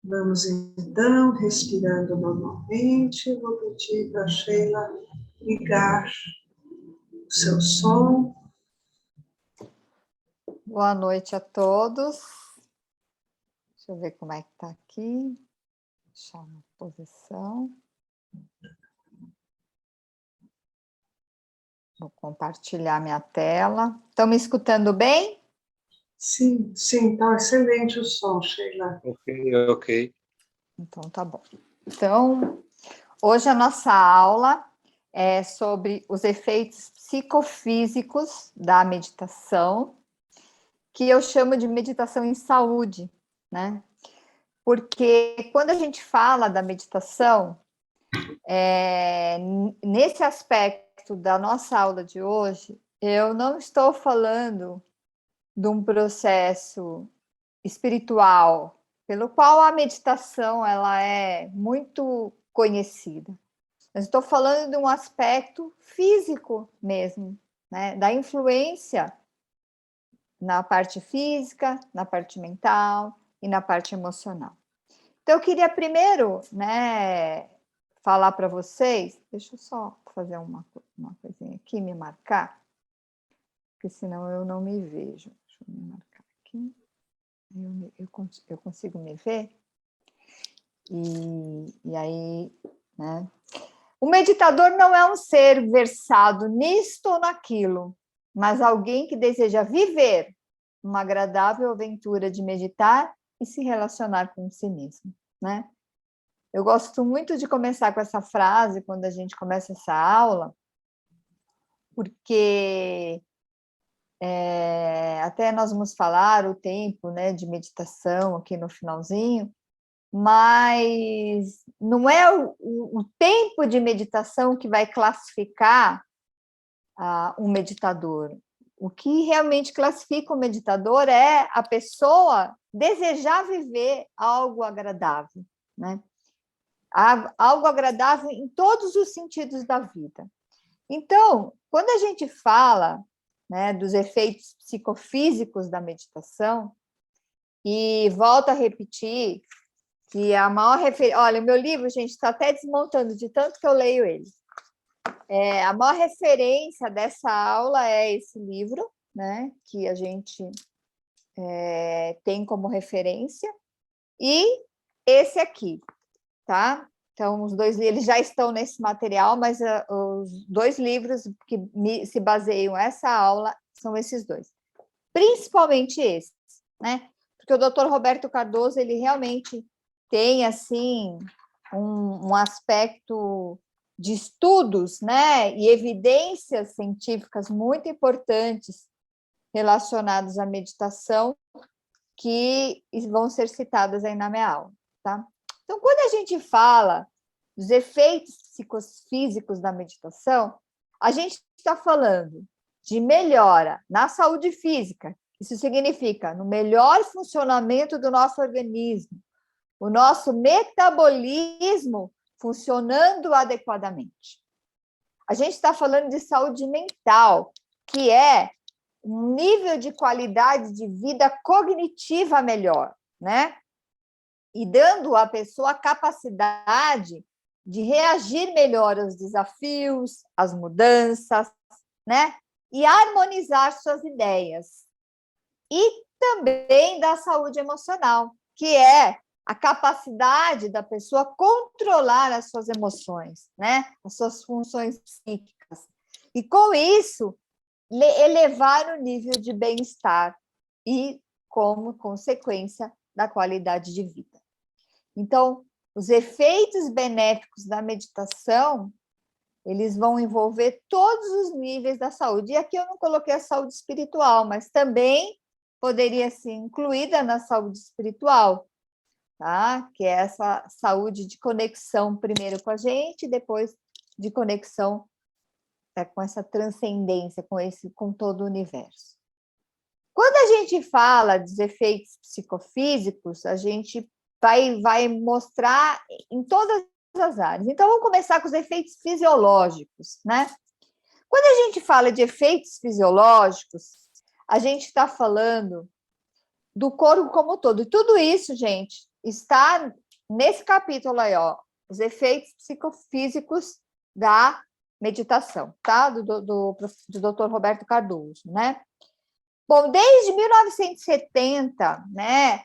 Vamos então, respirando normalmente. Vou pedir para a Sheila ligar o seu som. Boa noite a todos. Deixa eu ver como é que está aqui. Deixar uma posição. Vou compartilhar minha tela. Estão me escutando bem? Sim, está excelente o som, Sheila. Ok. Então, tá bom. Então, hoje a nossa aula é sobre os efeitos psicofísicos da meditação, que eu chamo de meditação em saúde, né? Porque quando a gente fala da meditação, nesse aspecto da nossa aula de hoje, eu não estou falando de um processo espiritual, pelo qual a meditação ela é muito conhecida. Eu estou falando de um aspecto físico mesmo, né? Da influência na parte física, na parte mental e na parte emocional. Então, eu queria primeiro, né, falar para vocês, deixa eu só fazer uma coisinha aqui, me marcar, porque senão eu não me vejo. Deixa eu me marcar aqui. Eu consigo me ver? E aí, né? O meditador não é um ser versado nisto ou naquilo, mas alguém que deseja viver uma agradável aventura de meditar e se relacionar com si mesmo, né? Eu gosto muito de começar com essa frase quando a gente começa essa aula, porque até nós vamos falar o tempo, né, de meditação aqui no finalzinho, mas não é o tempo de meditação que vai classificar um meditador. O que realmente classifica o meditador é a pessoa desejar viver algo agradável, né? Algo agradável em todos os sentidos da vida. Então, quando a gente fala, né, dos efeitos psicofísicos da meditação, e volto a repetir que a maior referência... Olha, o meu livro, gente, está até desmontando de tanto que eu leio ele. A maior referência dessa aula é esse livro, né, que a gente tem como referência, e esse aqui, tá? Então, os dois eles já estão nesse material, mas os dois livros que se baseiam essa aula são esses dois. Principalmente esse, né? Porque o Dr. Roberto Cardoso, ele realmente tem, assim, um aspecto de estudos, né? E evidências científicas muito importantes relacionados à meditação que vão ser citadas aí na minha aula, tá? Então, quando a gente fala dos efeitos psicofísicos da meditação, a gente está falando de melhora na saúde física. Isso significa no melhor funcionamento do nosso organismo, o nosso metabolismo funcionando adequadamente. A gente está falando de saúde mental, que é um nível de qualidade de vida cognitiva melhor, né? E dando à pessoa a capacidade de reagir melhor aos desafios, às mudanças, né? E harmonizar suas ideias. E também da saúde emocional, que é a capacidade da pessoa controlar as suas emoções, né? As suas funções psíquicas. E, com isso, elevar o nível de bem-estar e, como consequência, da qualidade de vida. Então, os efeitos benéficos da meditação, eles vão envolver todos os níveis da saúde. E aqui eu não coloquei a saúde espiritual, mas também poderia ser incluída na saúde espiritual, tá? Que é essa saúde de conexão primeiro com a gente, depois de conexão com essa transcendência, com todo o universo. Quando a gente fala dos efeitos psicofísicos, a gente vai mostrar em todas as áreas. Então, vamos começar com os efeitos fisiológicos, né? Quando a gente fala de efeitos fisiológicos, a gente está falando do corpo como um todo. E tudo isso, gente, está nesse capítulo aí, ó, os efeitos psicofísicos da meditação, tá? Do Dr. Roberto Cardoso, né? Bom, desde 1970, né,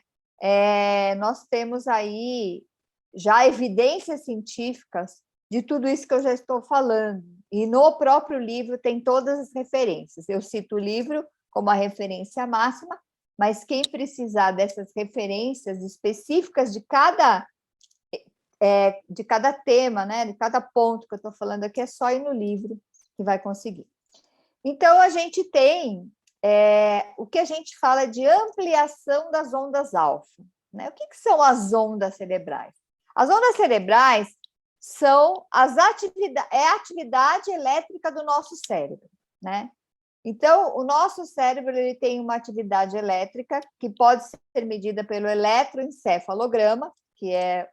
nós temos aí já evidências científicas de tudo isso que eu já estou falando. E no próprio livro tem todas as referências. Eu cito o livro como a referência máxima, mas quem precisar dessas referências específicas de cada tema, né, de cada ponto que eu estou falando aqui, é só ir no livro que vai conseguir. Então, a gente tem o que a gente fala de ampliação das ondas alfa. Né? O que são as ondas cerebrais? As ondas cerebrais são a atividade elétrica do nosso cérebro. Né? Então, o nosso cérebro ele tem uma atividade elétrica que pode ser medida pelo eletroencefalograma, que é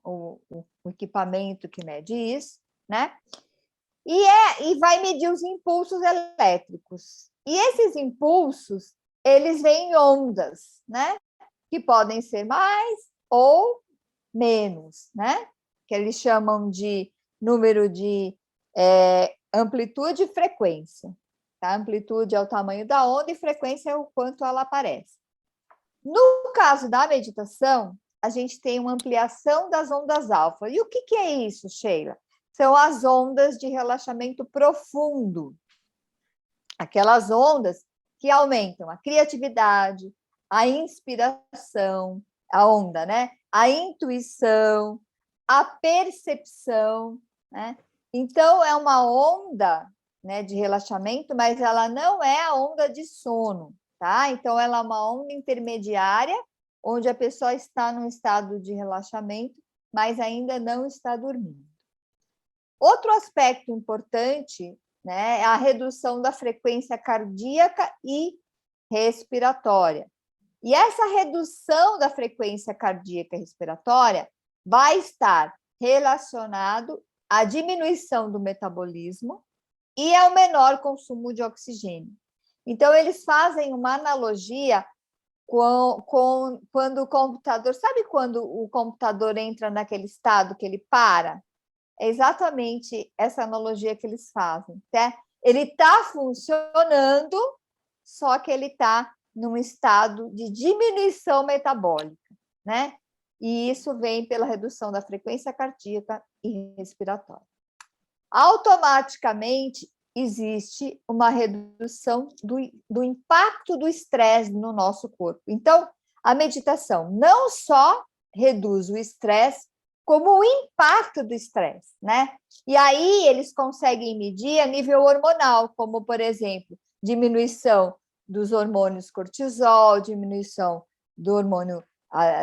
o equipamento que mede isso, né? E vai medir os impulsos elétricos. E esses impulsos, eles vêm em ondas, né? Que podem ser mais ou menos, né? Que eles chamam de número de amplitude e frequência. Tá? Amplitude é o tamanho da onda e frequência é o quanto ela aparece. No caso da meditação, a gente tem uma ampliação das ondas alfa. E o que é isso, Sheila? São as ondas de relaxamento profundo. Aquelas ondas que aumentam a criatividade, a inspiração, a onda, né? A intuição, a percepção, né? Então, é uma onda, né, de relaxamento, mas ela não é a onda de sono, tá? Então, ela é uma onda intermediária, onde a pessoa está num estado de relaxamento, mas ainda não está dormindo. Outro aspecto importante, né, é a redução da frequência cardíaca e respiratória. E essa redução da frequência cardíaca e respiratória vai estar relacionado à diminuição do metabolismo e ao menor consumo de oxigênio. Então, eles fazem uma analogia quando o computador... Sabe quando o computador entra naquele estado que ele para? É exatamente essa analogia que eles fazem. Tá? Ele está funcionando, só que ele está num estado de diminuição metabólica, né? E isso vem pela redução da frequência cardíaca e respiratória. Automaticamente, existe uma redução do impacto do estresse no nosso corpo. Então, a meditação não só reduz o estresse, como o impacto do estresse, né? E aí eles conseguem medir a nível hormonal, como, por exemplo, diminuição dos hormônios cortisol, diminuição do hormônio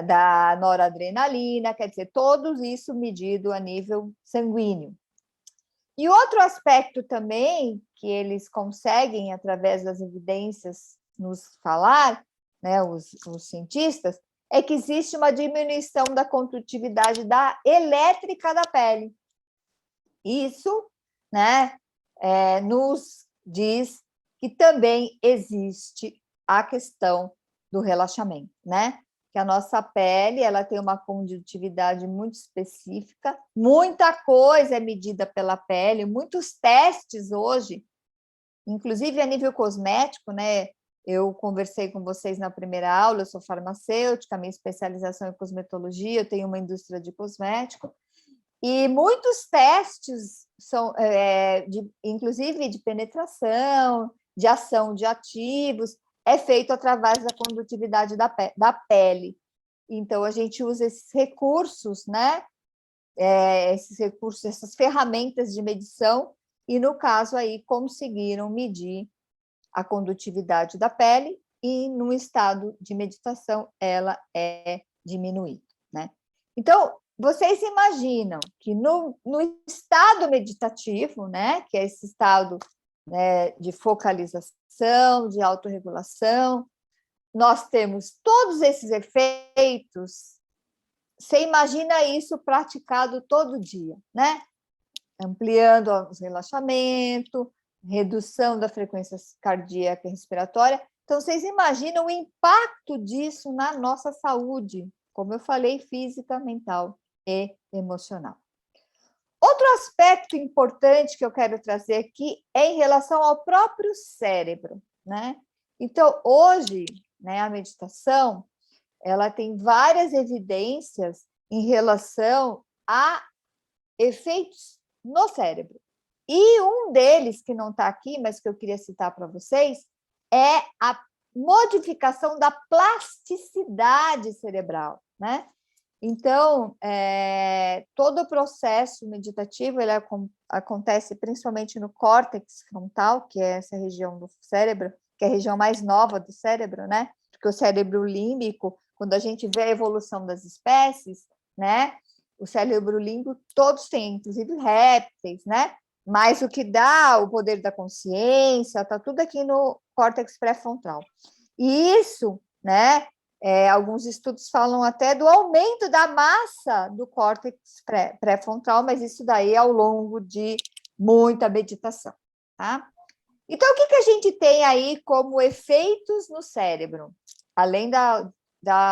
da noradrenalina, quer dizer, tudo isso medido a nível sanguíneo. E outro aspecto também que eles conseguem, através das evidências, nos falar, né, os cientistas, é que existe uma diminuição da condutividade elétrica da pele. Isso, né, nos diz que também existe a questão do relaxamento, né? Que a nossa pele ela tem uma condutividade muito específica, muita coisa é medida pela pele, muitos testes hoje, inclusive a nível cosmético, né? Eu conversei com vocês na primeira aula, eu sou farmacêutica, minha especialização é em cosmetologia, eu tenho uma indústria de cosmético, e muitos testes são, inclusive de penetração, de ação de ativos, é feito através da condutividade da pele. Então, a gente usa esses recursos, né? Esses recursos, essas ferramentas de medição, e, no caso, aí, conseguiram medir a condutividade da pele e, num estado de meditação, ela é diminuída, né? Então, vocês imaginam que no estado meditativo, né, que é esse estado, né, de focalização, de autorregulação, nós temos todos esses efeitos. Você imagina isso praticado todo dia, né? Ampliando o relaxamento, redução da frequência cardíaca e respiratória. Então, vocês imaginam o impacto disso na nossa saúde como eu falei, física, mental e emocional. Outro aspecto importante que eu quero trazer aqui é em relação ao próprio cérebro, né? Então, hoje, né, a meditação, ela tem várias evidências em relação a efeitos no cérebro. E um deles, que não está aqui, mas que eu queria citar para vocês, é a modificação da plasticidade cerebral, né? Então, todo o processo meditativo ele acontece principalmente no córtex frontal, que é essa região do cérebro, que é a região mais nova do cérebro, né? Porque o cérebro límbico, quando a gente vê a evolução das espécies, né? O cérebro límbico todos têm, inclusive répteis, né? Mas o que dá o poder da consciência está tudo aqui no córtex pré-frontal. E isso, né? Alguns estudos falam até do aumento da massa do córtex pré-frontal, mas isso daí é ao longo de muita meditação, tá? Então, o que a gente tem aí como efeitos no cérebro? Além da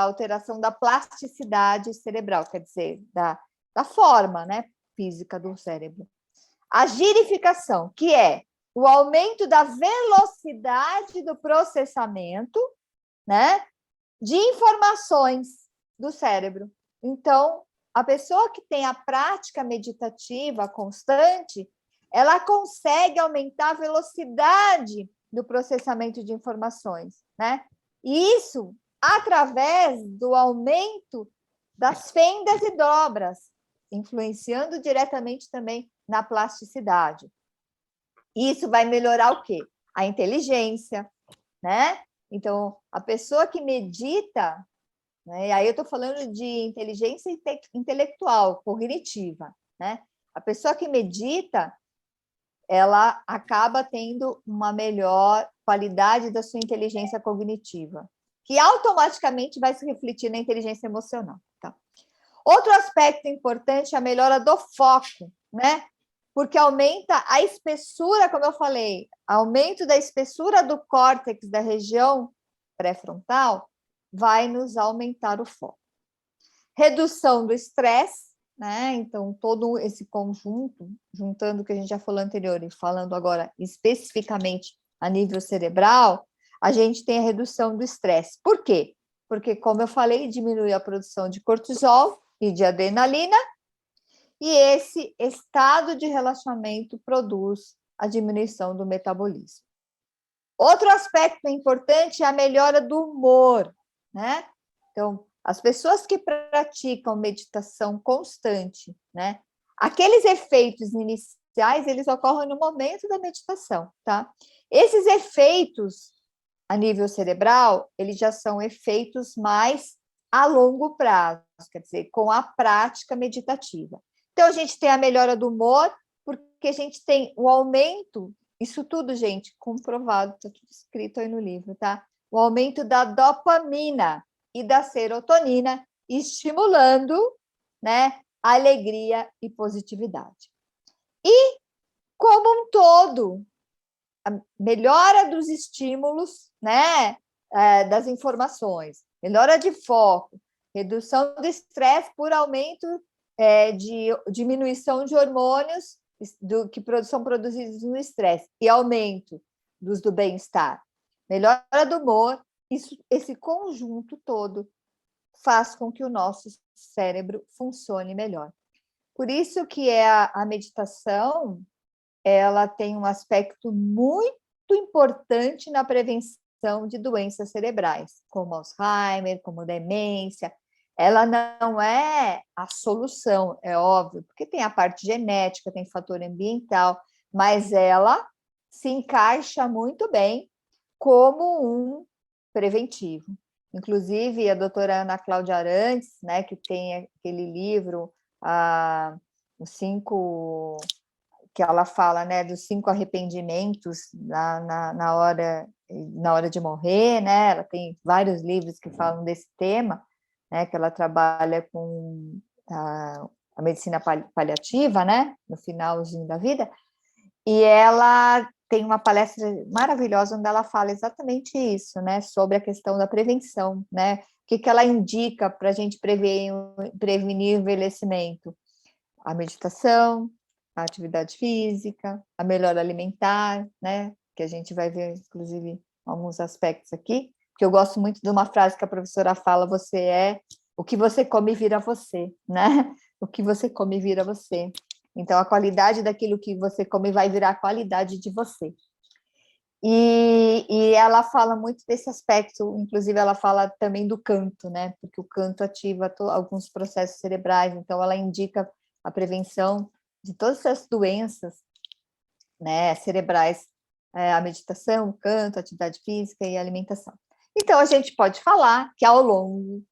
alteração da plasticidade cerebral, quer dizer, da forma, né, física do cérebro. A girificação, que é o aumento da velocidade do processamento, né, de informações do cérebro. Então, a pessoa que tem a prática meditativa constante, ela consegue aumentar a velocidade do processamento de informações, né? E isso através do aumento das fendas e dobras, influenciando diretamente também na plasticidade. Isso vai melhorar o quê? A inteligência, né? Então, a pessoa que medita, né? E aí eu estou falando de inteligência intelectual, cognitiva, né? A pessoa que medita, ela acaba tendo uma melhor qualidade da sua inteligência cognitiva, que automaticamente vai se refletir na inteligência emocional. Tá? Outro aspecto importante é a melhora do foco, né? Porque aumenta a espessura, como eu falei, aumento da espessura do córtex da região pré-frontal vai nos aumentar o foco. Redução do estresse, né? Então, todo esse conjunto, juntando o que a gente já falou anterior e falando agora especificamente a nível cerebral, a gente tem a redução do estresse. Por quê? Porque, como eu falei, diminui a produção de cortisol e de adrenalina, e esse estado de relaxamento produz a diminuição do metabolismo. Outro aspecto importante é a melhora do humor, né? Então, as pessoas que praticam meditação constante, né? Aqueles efeitos iniciais, eles ocorrem no momento da meditação, tá? Esses efeitos a nível cerebral, eles já são efeitos mais a longo prazo, quer dizer, com a prática meditativa. Então, a gente tem a melhora do humor, porque a gente tem o aumento, isso tudo, gente, comprovado, está tudo escrito aí no livro, tá? O aumento da dopamina e da serotonina, estimulando, né, a alegria e positividade. E, como um todo, a melhora dos estímulos, né, das informações, melhora de foco, redução do estresse por aumento de diminuição de hormônios que são produzidos no estresse e aumento do bem-estar, melhora do humor, esse conjunto todo faz com que o nosso cérebro funcione melhor. Por isso que a meditação, ela tem um aspecto muito importante na prevenção de doenças cerebrais, como Alzheimer, como demência. Ela não é a solução, é óbvio, porque tem a parte genética, tem fator ambiental, mas ela se encaixa muito bem como um preventivo. Inclusive, a doutora Ana Cláudia Arantes, né, que tem aquele livro, os 5, que ela fala, né, dos 5 arrependimentos na hora de morrer, né? Ela tem vários livros que falam desse tema, né, que ela trabalha com a medicina paliativa, né, no finalzinho da vida, e ela tem uma palestra maravilhosa onde ela fala exatamente isso, né, sobre a questão da prevenção, né, que ela indica para a gente prevenir o envelhecimento? A meditação, a atividade física, a melhora alimentar, né? Que a gente vai ver, inclusive, alguns aspectos aqui, que eu gosto muito de uma frase que a professora fala: você é o que você come vira você, né? O que você come vira você. Então, a qualidade daquilo que você come vai virar a qualidade de você. E ela fala muito desse aspecto, inclusive ela fala também do canto, né? Porque o canto ativa alguns processos cerebrais, então ela indica a prevenção de todas essas doenças, né, cerebrais, a meditação, o canto, a atividade física e a alimentação. Então, a gente pode falar que ao longo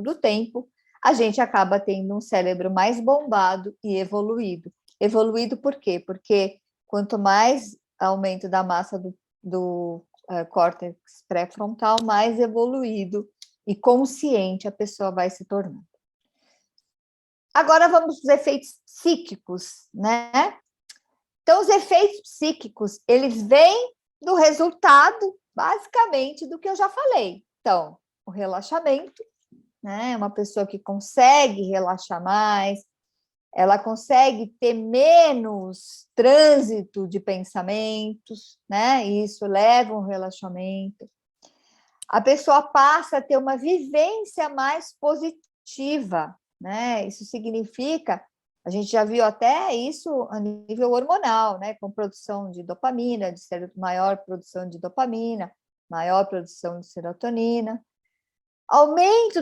do tempo, a gente acaba tendo um cérebro mais bombado e evoluído. Evoluído por quê? Porque quanto mais aumento da massa do córtex pré-frontal, mais evoluído e consciente a pessoa vai se tornando. Agora vamos para os efeitos psíquicos, né? Então, os efeitos psíquicos, eles vêm do resultado, basicamente, do que eu já falei. Então, o relaxamento, né? Uma pessoa que consegue relaxar mais, ela consegue ter menos trânsito de pensamentos, né? E isso leva a um relaxamento. A pessoa passa a ter uma vivência mais positiva, né? Isso significa, a gente já viu até isso a nível hormonal, né? Com produção de dopamina, maior produção de dopamina, maior produção de serotonina, aumento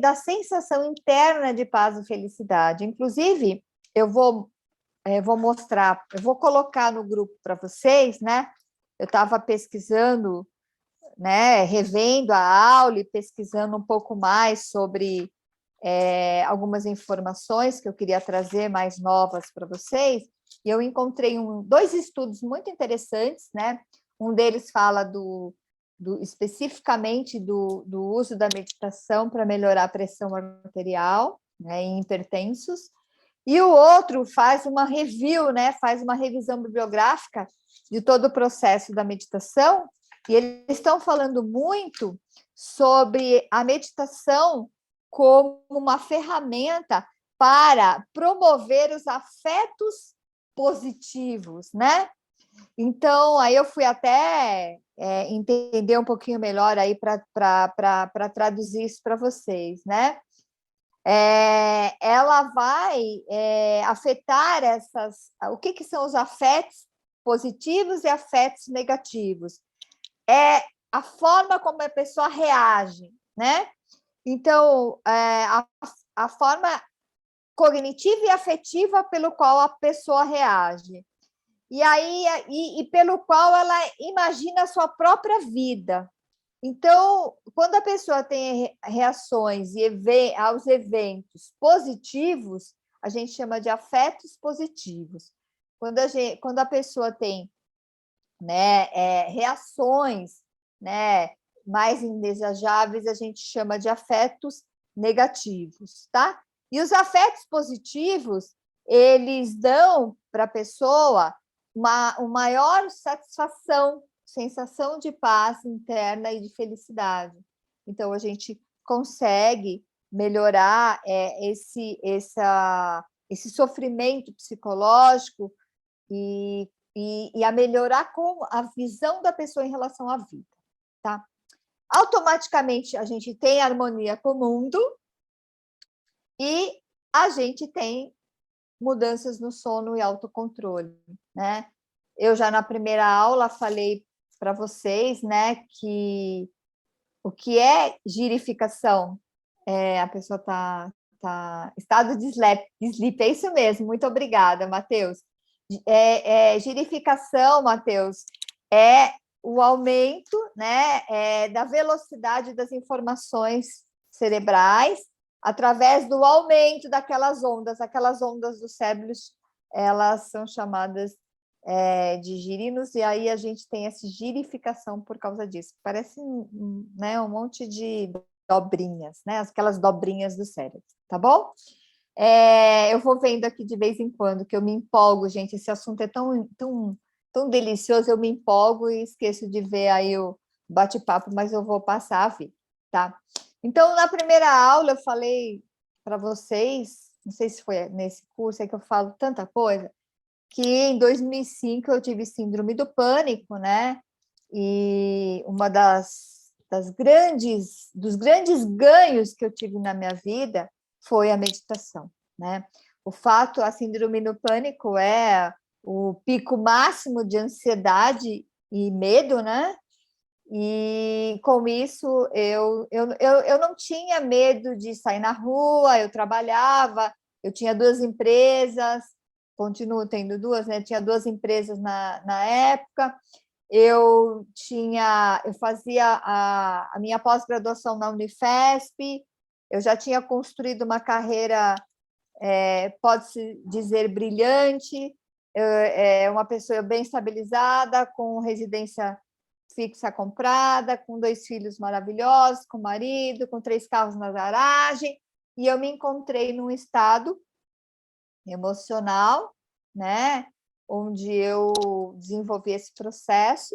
da sensação interna de paz e felicidade. Inclusive, eu vou mostrar, eu vou colocar no grupo para vocês, né? Eu estava pesquisando, né, revendo a aula e pesquisando um pouco mais sobre algumas informações que eu queria trazer mais novas para vocês, e eu encontrei dois estudos muito interessantes, né? Um deles fala especificamente do uso da meditação para melhorar a pressão arterial, né, em hipertensos, e o outro faz uma review, né, faz uma revisão bibliográfica de todo o processo da meditação, e eles estão falando muito sobre a meditação como uma ferramenta para promover os afetos positivos, né? Então, aí eu fui até entender um pouquinho melhor aí para traduzir isso para vocês, né? Ela vai afetar o que são os afetos positivos e afetos negativos? É a forma como a pessoa reage, né? Então, a forma cognitiva e afetiva pelo qual a pessoa reage. E aí, pelo qual ela imagina a sua própria vida. Então, quando a pessoa tem reações aos eventos positivos, a gente chama de afetos positivos. Quando a pessoa tem, né, reações, né, mais indesejáveis, a gente chama de afetos negativos, tá? E os afetos positivos, eles dão para a pessoa uma maior satisfação, sensação de paz interna e de felicidade. Então, a gente consegue melhorar esse sofrimento psicológico e a melhorar a visão da pessoa em relação à vida, tá? Automaticamente, a gente tem harmonia com o mundo e a gente tem mudanças no sono e autocontrole, né? Eu já na primeira aula falei para vocês, né, que o que é girificação? A pessoa estado de sleep, é isso mesmo, muito obrigada, Matheus. Girificação, Matheus, é o aumento, né, da velocidade das informações cerebrais através do aumento daquelas ondas do cérebro, elas são chamadas de girinos, e aí a gente tem essa girificação por causa disso. Parece né, um monte de dobrinhas, né? Aquelas dobrinhas do cérebro, tá bom? Eu vou vendo aqui de vez em quando, que eu me empolgo, gente, esse assunto é tão delicioso, eu me empolgo e esqueço de ver aí o bate-papo, mas eu vou passar a ver. tá? Então, na primeira aula, eu falei para vocês, não sei se foi nesse curso, é que eu falo tanta coisa, que em 2005 eu tive síndrome do pânico, né? E uma dos grandes ganhos que eu tive na minha vida foi a meditação, né? A síndrome do pânico é o pico máximo de ansiedade e medo, né? E com isso eu não tinha medo de sair na rua, eu trabalhava, eu tinha 2 empresas, continuo tendo 2, né? Tinha 2 empresas na época, eu fazia a minha pós-graduação na Unifesp, eu já tinha construído uma carreira, pode-se dizer, brilhante, uma pessoa bem estabilizada, com residência fixa comprada, com 2 filhos maravilhosos, com marido, com 3 carros na garagem, e eu me encontrei num estado emocional, né, onde eu desenvolvi esse processo,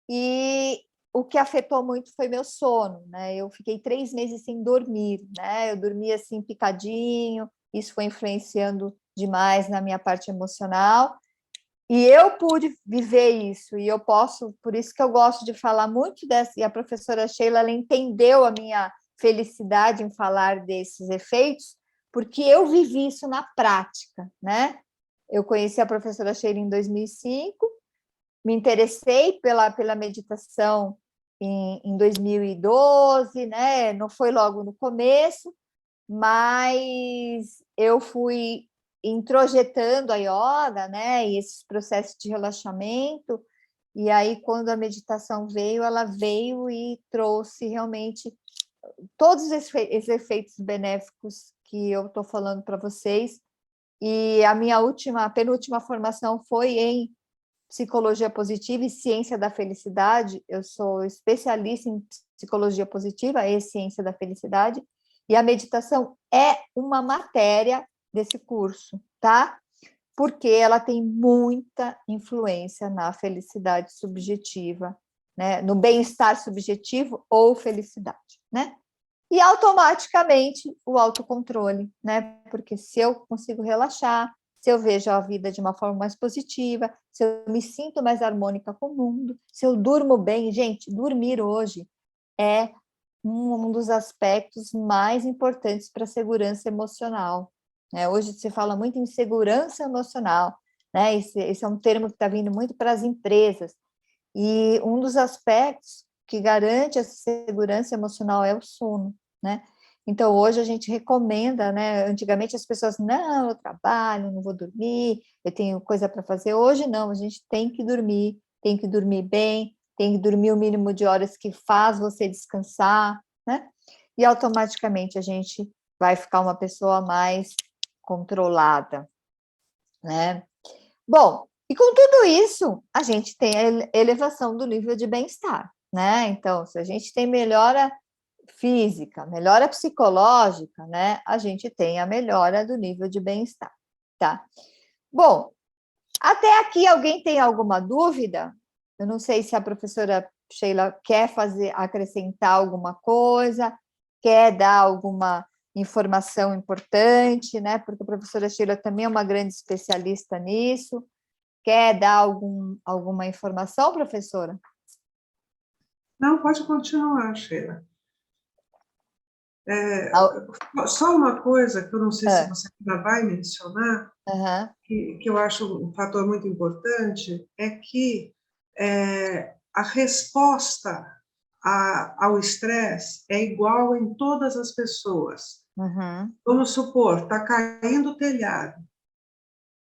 e o que afetou muito foi meu sono, né, eu fiquei 3 meses sem dormir, né, eu dormia assim picadinho, isso foi influenciando demais na minha parte emocional, e eu pude viver isso, e eu posso, por isso que eu gosto de falar muito dessa, e a professora Sheila, ela entendeu a minha felicidade em falar desses efeitos, porque eu vivi isso na prática, né? Eu conheci a professora Sheila em 2005, me interessei pela meditação em 2012, né? Não foi logo no começo, mas eu fui introjetando a yoga, né, e esses processos de relaxamento, e aí quando a meditação veio, ela veio e trouxe realmente todos esses efeitos benéficos que eu estou falando para vocês, e a minha penúltima formação foi em psicologia positiva e ciência da felicidade, eu sou especialista em psicologia positiva e ciência da felicidade, e a meditação é uma matéria desse curso, tá? Porque ela tem muita influência na felicidade subjetiva, né? No bem-estar subjetivo ou felicidade, né? E automaticamente o autocontrole, né? Porque se eu consigo relaxar, se eu vejo a vida de uma forma mais positiva, se eu me sinto mais harmônica com o mundo, se eu durmo bem, gente, dormir hoje é um dos aspectos mais importantes para a segurança emocional, né? Hoje se fala muito em segurança emocional, né? Esse é um termo que está vindo muito para as empresas, e um dos aspectos que garante essa segurança emocional é o sono, né? Então, hoje a gente recomenda, né? Antigamente as pessoas, não, eu trabalho, não vou dormir, eu tenho coisa para fazer. Hoje não, a gente tem que dormir bem, tem que dormir o mínimo de horas que faz você descansar, né? E automaticamente a gente vai ficar uma pessoa mais controlada, né? Bom, e com tudo isso, a gente tem a elevação do nível de bem-estar, né? Então, se a gente tem melhora física, melhora psicológica, né? A gente tem a melhora do nível de bem-estar, tá? Bom, até aqui alguém tem alguma dúvida? Eu não sei se a professora Sheila quer acrescentar alguma coisa, quer dar alguma informação importante, né? Porque a professora Sheila também é uma grande especialista nisso. Quer dar alguma informação, professora? Não, pode continuar, Sheila. Ah, Só uma coisa que eu não sei se ah, você ainda vai mencionar, aham, que eu acho um fator muito importante, é que a resposta ao estresse é igual em todas as pessoas. uhum, Vamos supor, está caindo o telhado,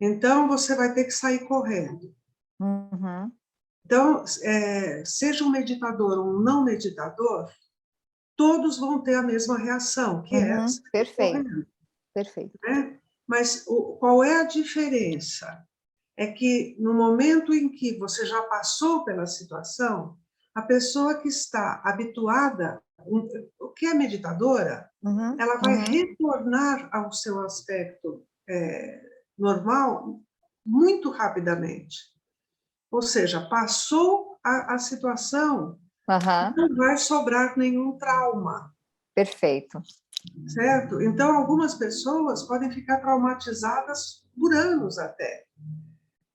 então você vai ter que sair correndo. uhum, Então, seja um meditador ou um não meditador, todos vão ter a mesma reação, que é uhum, sair perfeito, correndo, perfeito. né? Mas qual é a diferença? É que no momento em que você já passou pela situação, a pessoa que está habituada, o que é meditadora, Uhum, ela vai uhum, retornar ao seu aspecto normal muito rapidamente. Ou seja, passou a situação, Aham, não vai sobrar nenhum trauma, perfeito. certo? Então, algumas pessoas podem ficar traumatizadas por anos até,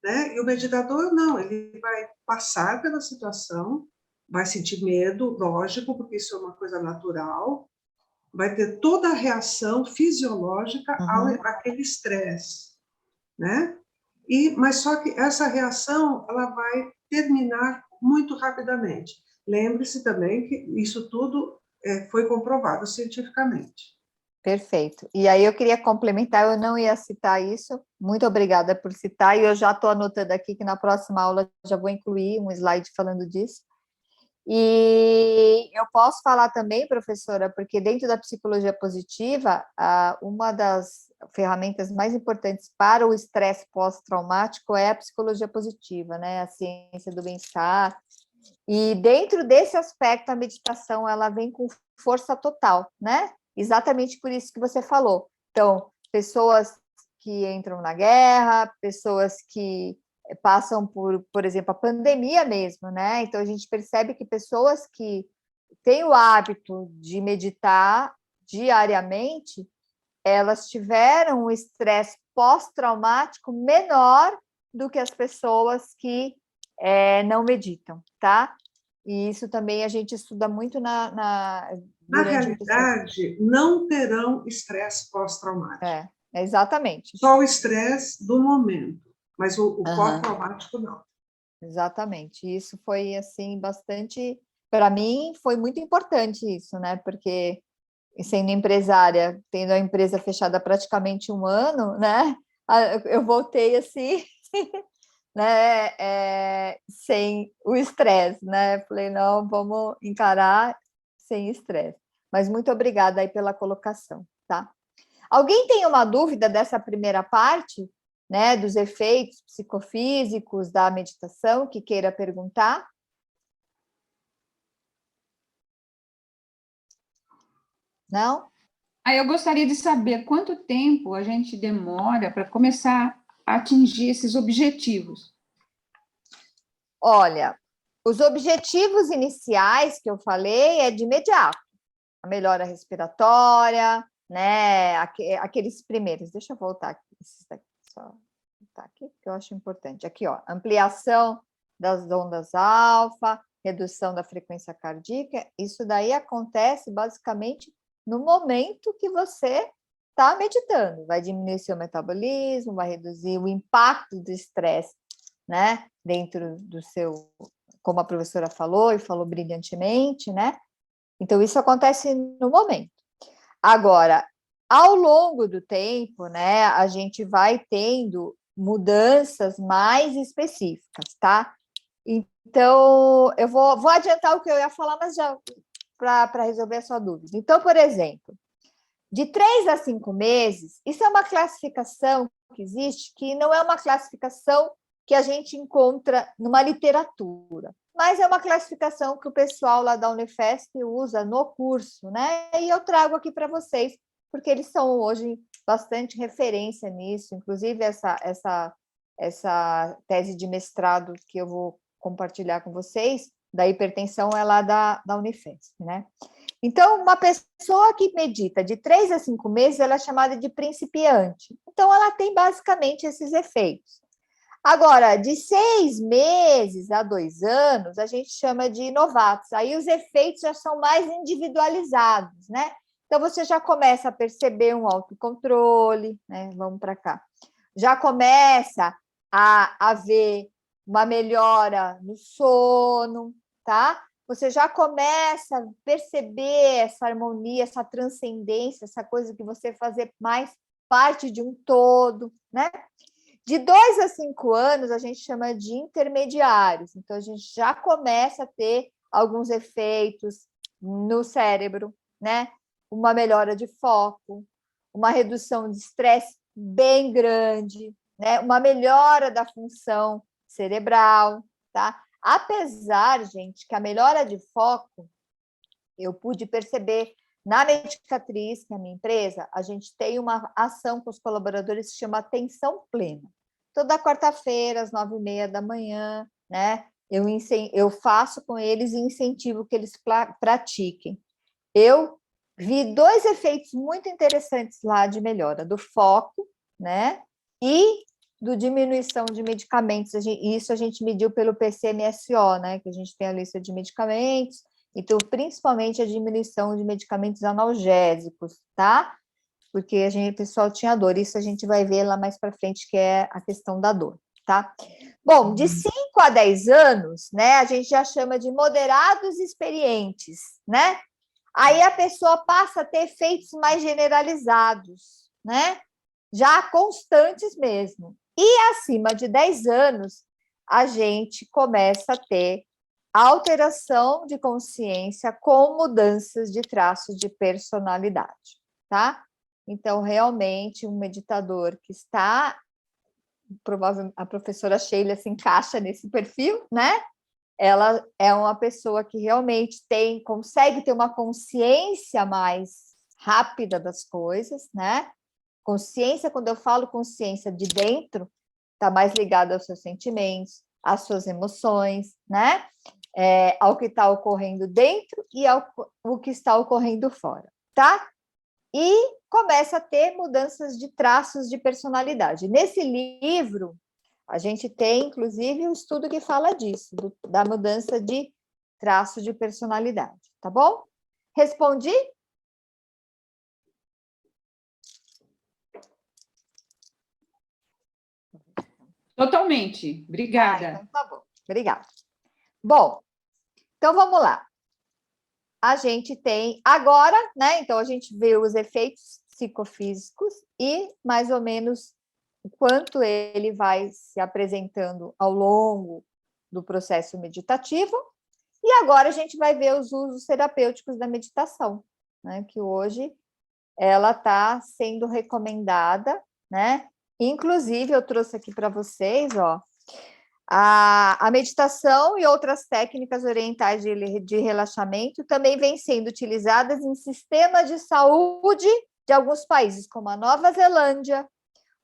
né? E o meditador, não, ele vai passar pela situação, vai sentir medo, lógico, porque isso é uma coisa natural, vai ter toda a reação fisiológica Uhum. àquele estresse, né? Mas só que essa reação ela vai terminar muito rapidamente. Lembre-se também que isso tudo foi comprovado cientificamente. Perfeito. E aí eu queria complementar, eu não ia citar isso, muito obrigada por citar, e eu já estou anotando aqui que na próxima aula já vou incluir um slide falando disso. E eu posso falar também, professora, porque dentro da psicologia positiva, uma das ferramentas mais importantes para o estresse pós-traumático é a psicologia positiva, né? A ciência do bem-estar. E dentro desse aspecto, a meditação ela vem com força total, né? Exatamente por isso que você falou. Então, pessoas que entram na guerra, pessoas que passam por exemplo, a pandemia mesmo, né? Então, a gente percebe que pessoas que têm o hábito de meditar diariamente, elas tiveram um estresse pós-traumático menor do que as pessoas que não meditam, tá? E isso também a gente estuda muito Na durante o TCC. realidade, não terão estresse pós-traumático. Exatamente. Só o estresse do momento, mas o Uhum. pós-traumático não. Exatamente. Isso foi assim bastante, para mim foi muito importante isso, né? Porque sendo empresária, tendo a empresa fechada praticamente um ano, né? Eu voltei assim, né? Sem o estresse, né? Falei, não, vamos encarar sem estresse. Mas muito obrigada aí pela colocação, tá? Alguém tem uma dúvida dessa primeira parte, né? Dos efeitos psicofísicos da meditação que queira perguntar? Não? Aí eu gostaria de saber quanto tempo a gente demora para começar a atingir esses objetivos. Olha, os objetivos iniciais que eu falei é de imediato. A melhora respiratória, né? Aqueles primeiros. Deixa eu voltar aqui. Esses daqui, só voltar aqui, que eu acho importante. Aqui, ó, ampliação das ondas alfa, redução da frequência cardíaca. Isso daí acontece basicamente no momento que você está meditando. Vai diminuir seu metabolismo, vai reduzir o impacto do estresse, né? Dentro do seu, como a professora falou e falou brilhantemente, né? Então, isso acontece no momento. Agora, ao longo do tempo, né, a gente vai tendo mudanças mais específicas, tá? Então, eu vou adiantar o que eu ia falar, mas já para resolver a sua dúvida. Então, por exemplo, de 3 a 5 meses, isso é uma classificação que existe, que não é uma classificação que a gente encontra numa literatura, mas é uma classificação que o pessoal lá da Unifesp usa no curso, né? E eu trago aqui para vocês, porque eles são hoje bastante referência nisso, inclusive essa tese de mestrado que eu vou compartilhar com vocês, da hipertensão, é lá da Unifesp, né? Então, uma pessoa que medita de 3 a 5 meses, ela é chamada de principiante. Então, ela tem basicamente esses efeitos. Agora, de 6 meses a 2 anos, a gente chama de novatos. Aí os efeitos já são mais individualizados, né? Então, você já começa a perceber um autocontrole, né? Vamos para cá. Já começa a ver uma melhora no sono, tá? Você já começa a perceber essa harmonia, essa transcendência, essa coisa que você fazer mais parte de um todo, né? De 2 a 5 anos, a gente chama de intermediários. Então, a gente já começa a ter alguns efeitos no cérebro, né? Uma melhora de foco, uma redução de estresse bem grande, né? Uma melhora da função cerebral, tá? Apesar, gente, que a melhora de foco, eu pude perceber na Medicatriz, que é a minha empresa, a gente tem uma ação com os colaboradores que se chama Atenção Plena. Toda quarta-feira, às 9h30 da manhã, né? eu faço com eles e incentivo que eles pratiquem. Eu vi 2 efeitos muito interessantes lá de melhora, do foco, né, e do diminuição de medicamentos. Isso a gente mediu pelo PCMSO, né, que a gente tem a lista de medicamentos, então, principalmente a diminuição de medicamentos analgésicos, tá? Porque o pessoal tinha dor, isso a gente vai ver lá mais para frente, que é a questão da dor, tá? Bom, de 5 a 10 anos, né, a gente já chama de moderados experientes, né? Aí a pessoa passa a ter efeitos mais generalizados, né? Já constantes mesmo. E acima de 10 anos, a gente começa a ter alteração de consciência com mudanças de traços de personalidade, tá? Então, realmente, um meditador que está, provavelmente, a professora Sheila se encaixa nesse perfil, né? Ela é uma pessoa que realmente consegue ter uma consciência mais rápida das coisas, né? Consciência, quando eu falo consciência de dentro, está mais ligada aos seus sentimentos, às suas emoções, né? Ao que está ocorrendo dentro e ao que está ocorrendo fora, tá? E começa a ter mudanças de traços de personalidade. Nesse livro, a gente tem, inclusive, um estudo que fala disso, da mudança de traço de personalidade, tá bom? Respondi? Totalmente. Obrigada. Então tá bom. Obrigada. Bom, então vamos lá. A gente tem agora, né? Então a gente vê os efeitos psicofísicos e mais ou menos o quanto ele vai se apresentando ao longo do processo meditativo. E agora a gente vai ver os usos terapêuticos da meditação, né? Que hoje ela está sendo recomendada, né? Inclusive, eu trouxe aqui para vocês, ó, a meditação e outras técnicas orientais de relaxamento também vêm sendo utilizadas em sistemas de saúde de alguns países, como a Nova Zelândia,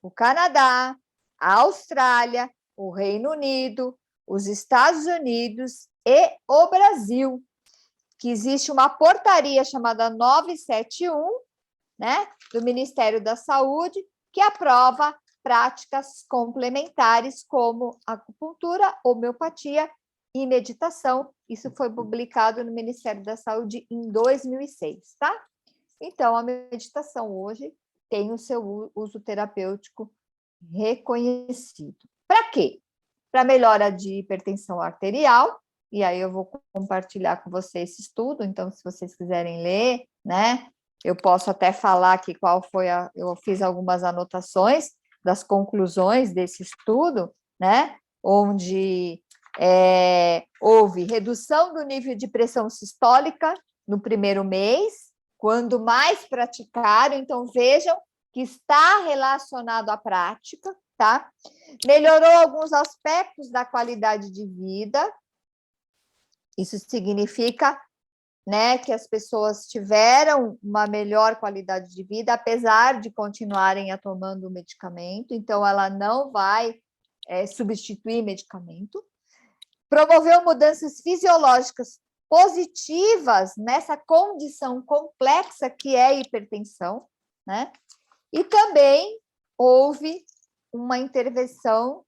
o Canadá, a Austrália, o Reino Unido, os Estados Unidos e o Brasil, que existe uma portaria chamada 971, né, do Ministério da Saúde, que aprova práticas complementares como acupuntura, homeopatia e meditação. Isso foi publicado no Ministério da Saúde em 2006, tá? Então, a meditação hoje tem o seu uso terapêutico reconhecido. Para quê? Para melhora de hipertensão arterial, e aí eu vou compartilhar com vocês esse estudo, então, se vocês quiserem ler, né, eu posso até falar aqui qual foi eu fiz algumas anotações das conclusões desse estudo, né, onde houve redução do nível de pressão sistólica no primeiro mês, quando mais praticaram, então vejam que está relacionado à prática, tá? Melhorou alguns aspectos da qualidade de vida, isso significa, né, que as pessoas tiveram uma melhor qualidade de vida, apesar de continuarem tomando o medicamento, então ela não vai substituir medicamento. Promoveu mudanças fisiológicas positivas nessa condição complexa que é a hipertensão, né? E também houve uma intervenção,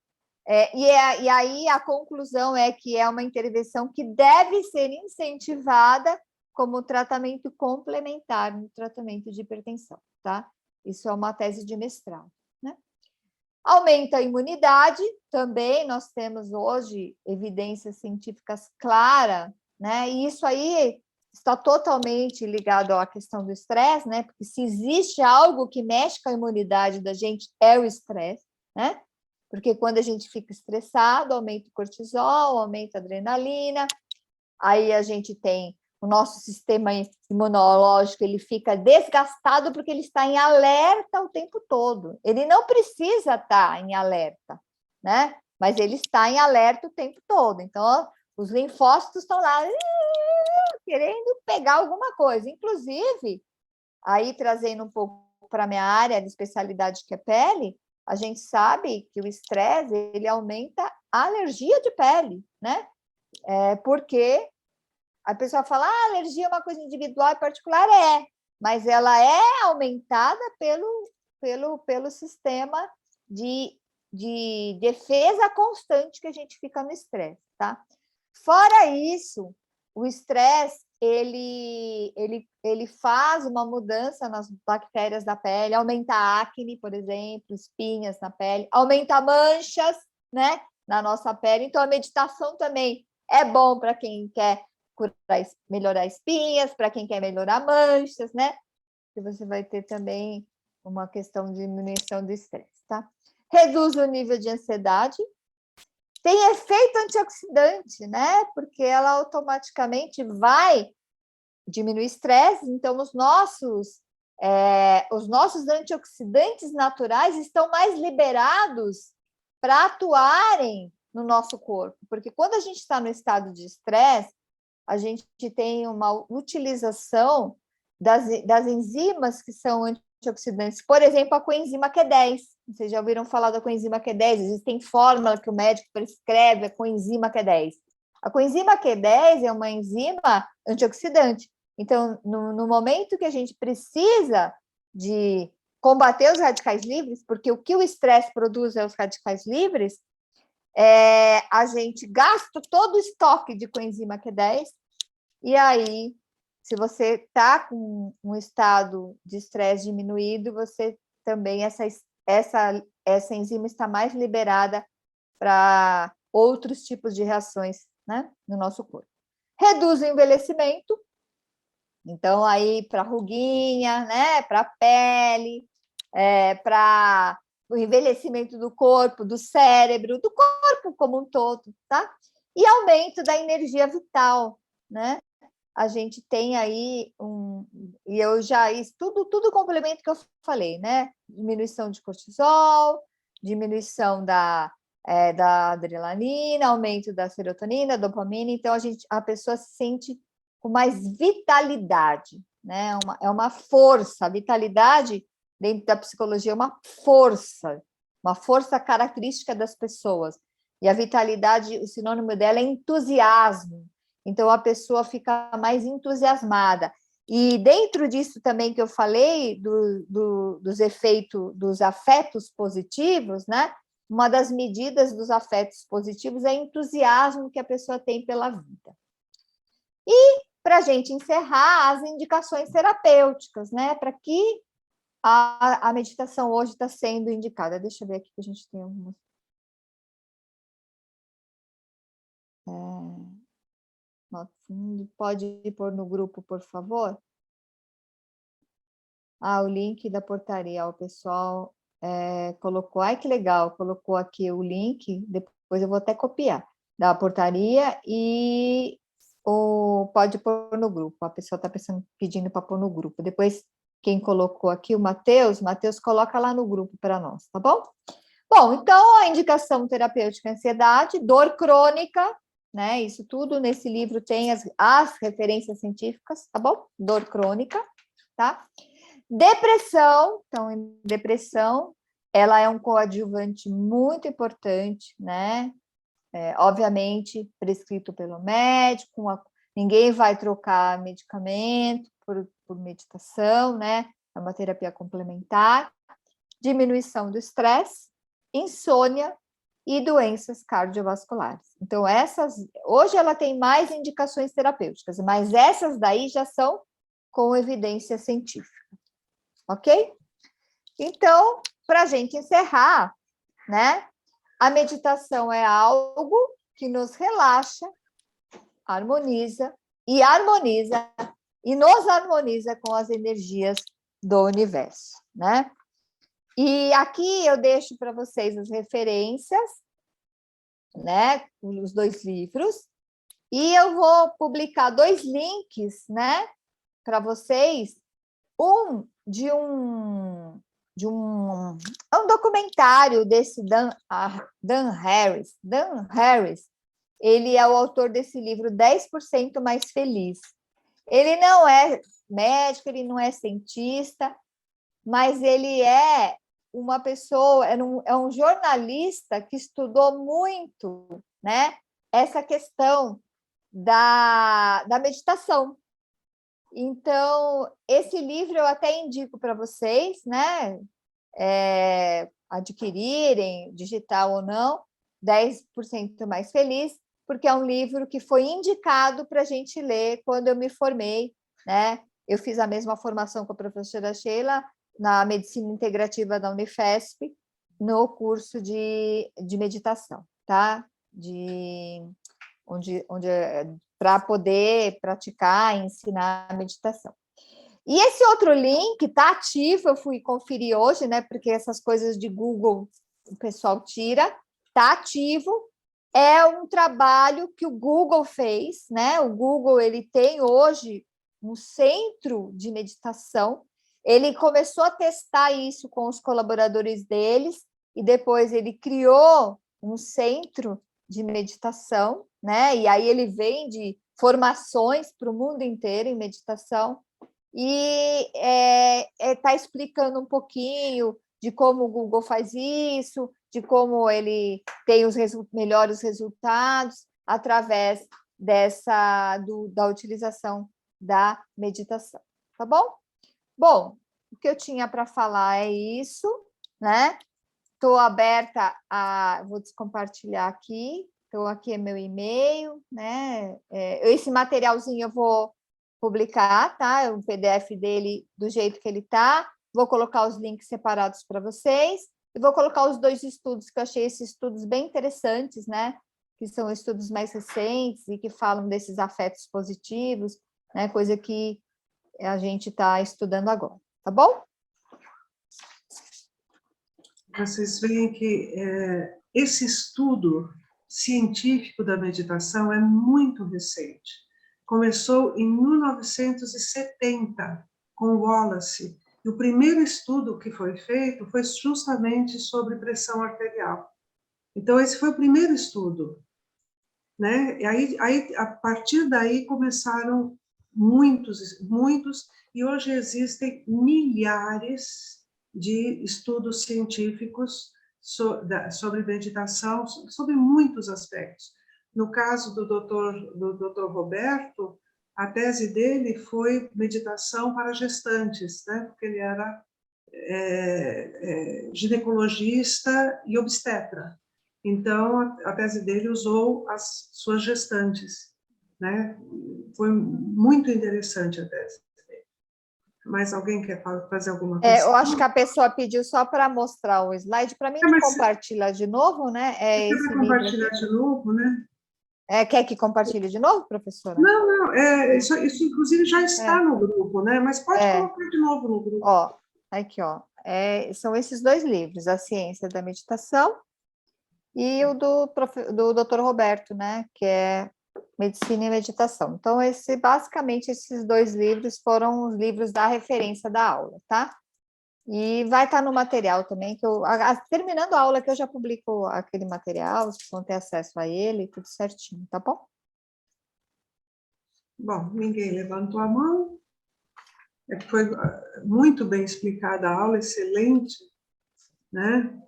e aí a conclusão é que é uma intervenção que deve ser incentivada como tratamento complementar no tratamento de hipertensão, tá? Isso é uma tese de mestrado, né? Aumenta a imunidade, também nós temos hoje evidências científicas claras, né? E isso aí está totalmente ligado à questão do estresse, né? Porque se existe algo que mexe com a imunidade da gente, é o estresse, né? Porque quando a gente fica estressado, aumenta o cortisol, aumenta a adrenalina, aí a gente tem o nosso sistema imunológico, ele fica desgastado porque ele está em alerta o tempo todo. Ele não precisa estar em alerta, né? Mas ele está em alerta o tempo todo. Então, os linfócitos estão lá querendo pegar alguma coisa. Inclusive, aí trazendo um pouco para a minha área de especialidade, que é pele, a gente sabe que o estresse, ele aumenta a alergia de pele, né? Porque a pessoa fala, alergia é uma coisa individual e particular, mas ela é aumentada pelo sistema de defesa constante que a gente fica no estresse, tá? Fora isso, o estresse, ele faz uma mudança nas bactérias da pele, aumenta a acne, por exemplo, espinhas na pele, aumenta manchas, né, na nossa pele. Então, a meditação também é bom para quem quer melhorar espinhas, para quem quer melhorar manchas, né? E você vai ter também uma questão de diminuição do estresse, tá? Reduz o nível de ansiedade. Tem efeito antioxidante, né? Porque ela automaticamente vai diminuir o estresse. Então, os nossos antioxidantes naturais estão mais liberados para atuarem no nosso corpo. Porque quando a gente está no estado de estresse, a gente tem uma utilização das enzimas que são antioxidantes. Por exemplo, a coenzima Q10. Vocês já ouviram falar da coenzima Q10? Existem fórmula que o médico prescreve, a coenzima Q10. A coenzima Q10 é uma enzima antioxidante. Então, no momento que a gente precisa de combater os radicais livres, porque o que o estresse produz é os radicais livres, a gente gasta todo o estoque de coenzima Q10, e aí, se você está com um estado de estresse diminuído, você também, essa enzima está mais liberada para outros tipos de reações, né, no nosso corpo. Reduz o envelhecimento, então, aí, para ruguinha, né, para pele, para o envelhecimento do corpo, do cérebro, do corpo como um todo, tá? E aumento da energia vital, né? A gente tem aí e eu já isso tudo complemento que eu falei, né? Diminuição de cortisol, diminuição da adrenalina, aumento da serotonina, dopamina. Então a pessoa se sente com mais vitalidade, né? É uma força. A vitalidade dentro da psicologia é uma força característica das pessoas. E a vitalidade, o sinônimo dela é entusiasmo. Então, a pessoa fica mais entusiasmada. E dentro disso também que eu falei, dos efeitos, dos afetos positivos, né? Uma das medidas dos afetos positivos é o entusiasmo que a pessoa tem pela vida. E, para a gente encerrar, as indicações terapêuticas, né? Para que a meditação hoje está sendo indicada. Deixa eu ver aqui que a gente tem algumas. Pode pôr no grupo, por favor? O link da portaria. O pessoal colocou. Ai, que legal! Colocou aqui o link. Depois eu vou até copiar. Da portaria e pode pôr no grupo. A pessoa está pedindo para pôr no grupo. Depois, quem colocou aqui, o Matheus, coloca lá no grupo para nós, tá bom? Bom, então, a indicação terapêutica é ansiedade, dor crônica, né? Isso tudo nesse livro tem as referências científicas, tá bom? Dor crônica, tá? Depressão, então, depressão, ela é um coadjuvante muito importante, né? Obviamente, prescrito pelo médico, ninguém vai trocar medicamento por meditação, né? É uma terapia complementar. Diminuição do estresse, insônia e doenças cardiovasculares. Então, hoje ela tem mais indicações terapêuticas, mas essas daí já são com evidência científica, ok? Então, para a gente encerrar, né? A meditação é algo que nos relaxa, harmoniza e nos harmoniza com as energias do universo, né? E aqui eu deixo para vocês as referências, né? Os 2 livros. E eu vou publicar 2 links, né? Para vocês. De um documentário desse Dan Harris. Dan Harris, ele é o autor desse livro 10% Mais Feliz. Ele não é médico, ele não é cientista, mas ele é uma pessoa, é um jornalista que estudou muito, né, essa questão da meditação. Então, esse livro eu até indico para vocês, né? Adquirirem, digital ou não, 10% mais feliz, porque é um livro que foi indicado para a gente ler quando eu me formei, né? Eu fiz a mesma formação com a professora Sheila na Medicina Integrativa da Unifesp, no curso de meditação, tá? Onde para poder praticar e ensinar a meditação. E esse outro link está ativo, eu fui conferir hoje, né? Porque essas coisas de Google o pessoal tira, está ativo. É um trabalho que o Google fez, né? O Google ele tem hoje um centro de meditação. Ele começou a testar isso com os colaboradores deles e depois ele criou um centro de meditação, né? E aí ele vende formações para o mundo inteiro em meditação e está explicando um pouquinho de como o Google faz isso, de como ele tem os melhores resultados através da utilização da meditação, tá bom? Bom, o que eu tinha para falar é isso, né? Estou aberta vou descompartilhar aqui, então aqui é meu e-mail, né? Esse materialzinho eu vou publicar, tá? O PDF dele do jeito que ele está, vou colocar os links separados para vocês, e vou colocar os 2 estudos, que eu achei esses estudos bem interessantes, né? Que são estudos mais recentes e que falam desses afetos positivos, né? Coisa que a gente está estudando agora, tá bom? Vocês veem que esse estudo científico da meditação é muito recente. Começou em 1970, com Wallace. E o primeiro estudo que foi feito foi justamente sobre pressão arterial. Então, esse foi o primeiro estudo, né? E aí, a partir daí, começaram muitos, e hoje existem milhares de estudos científicos sobre meditação, sobre muitos aspectos. No caso do Dr. Roberto, a tese dele foi meditação para gestantes, né? Porque ele era ginecologista e obstetra. Então, a tese dele usou as suas gestantes, né? Foi muito interessante a tese. Mas alguém quer fazer alguma coisa? Eu acho que a pessoa pediu só para mostrar o slide, para mim compartilhar de novo, né? Você vai compartilhar de novo, né? Quer que compartilhe de novo, professora? Não, isso inclusive já está no grupo, né? Mas pode colocar de novo no grupo. Ó, aqui, ó. São esses 2 livros, A Ciência da Meditação e o do Dr. Roberto, né? Que é Medicina e Meditação. Então, basicamente, esses 2 livros foram os livros da referência da aula, tá? E vai estar no material também, que terminando a aula que eu já publico aquele material, vocês vão ter acesso a ele, tudo certinho, tá bom? Bom, ninguém levantou a mão. Foi muito bem explicada a aula, excelente, né?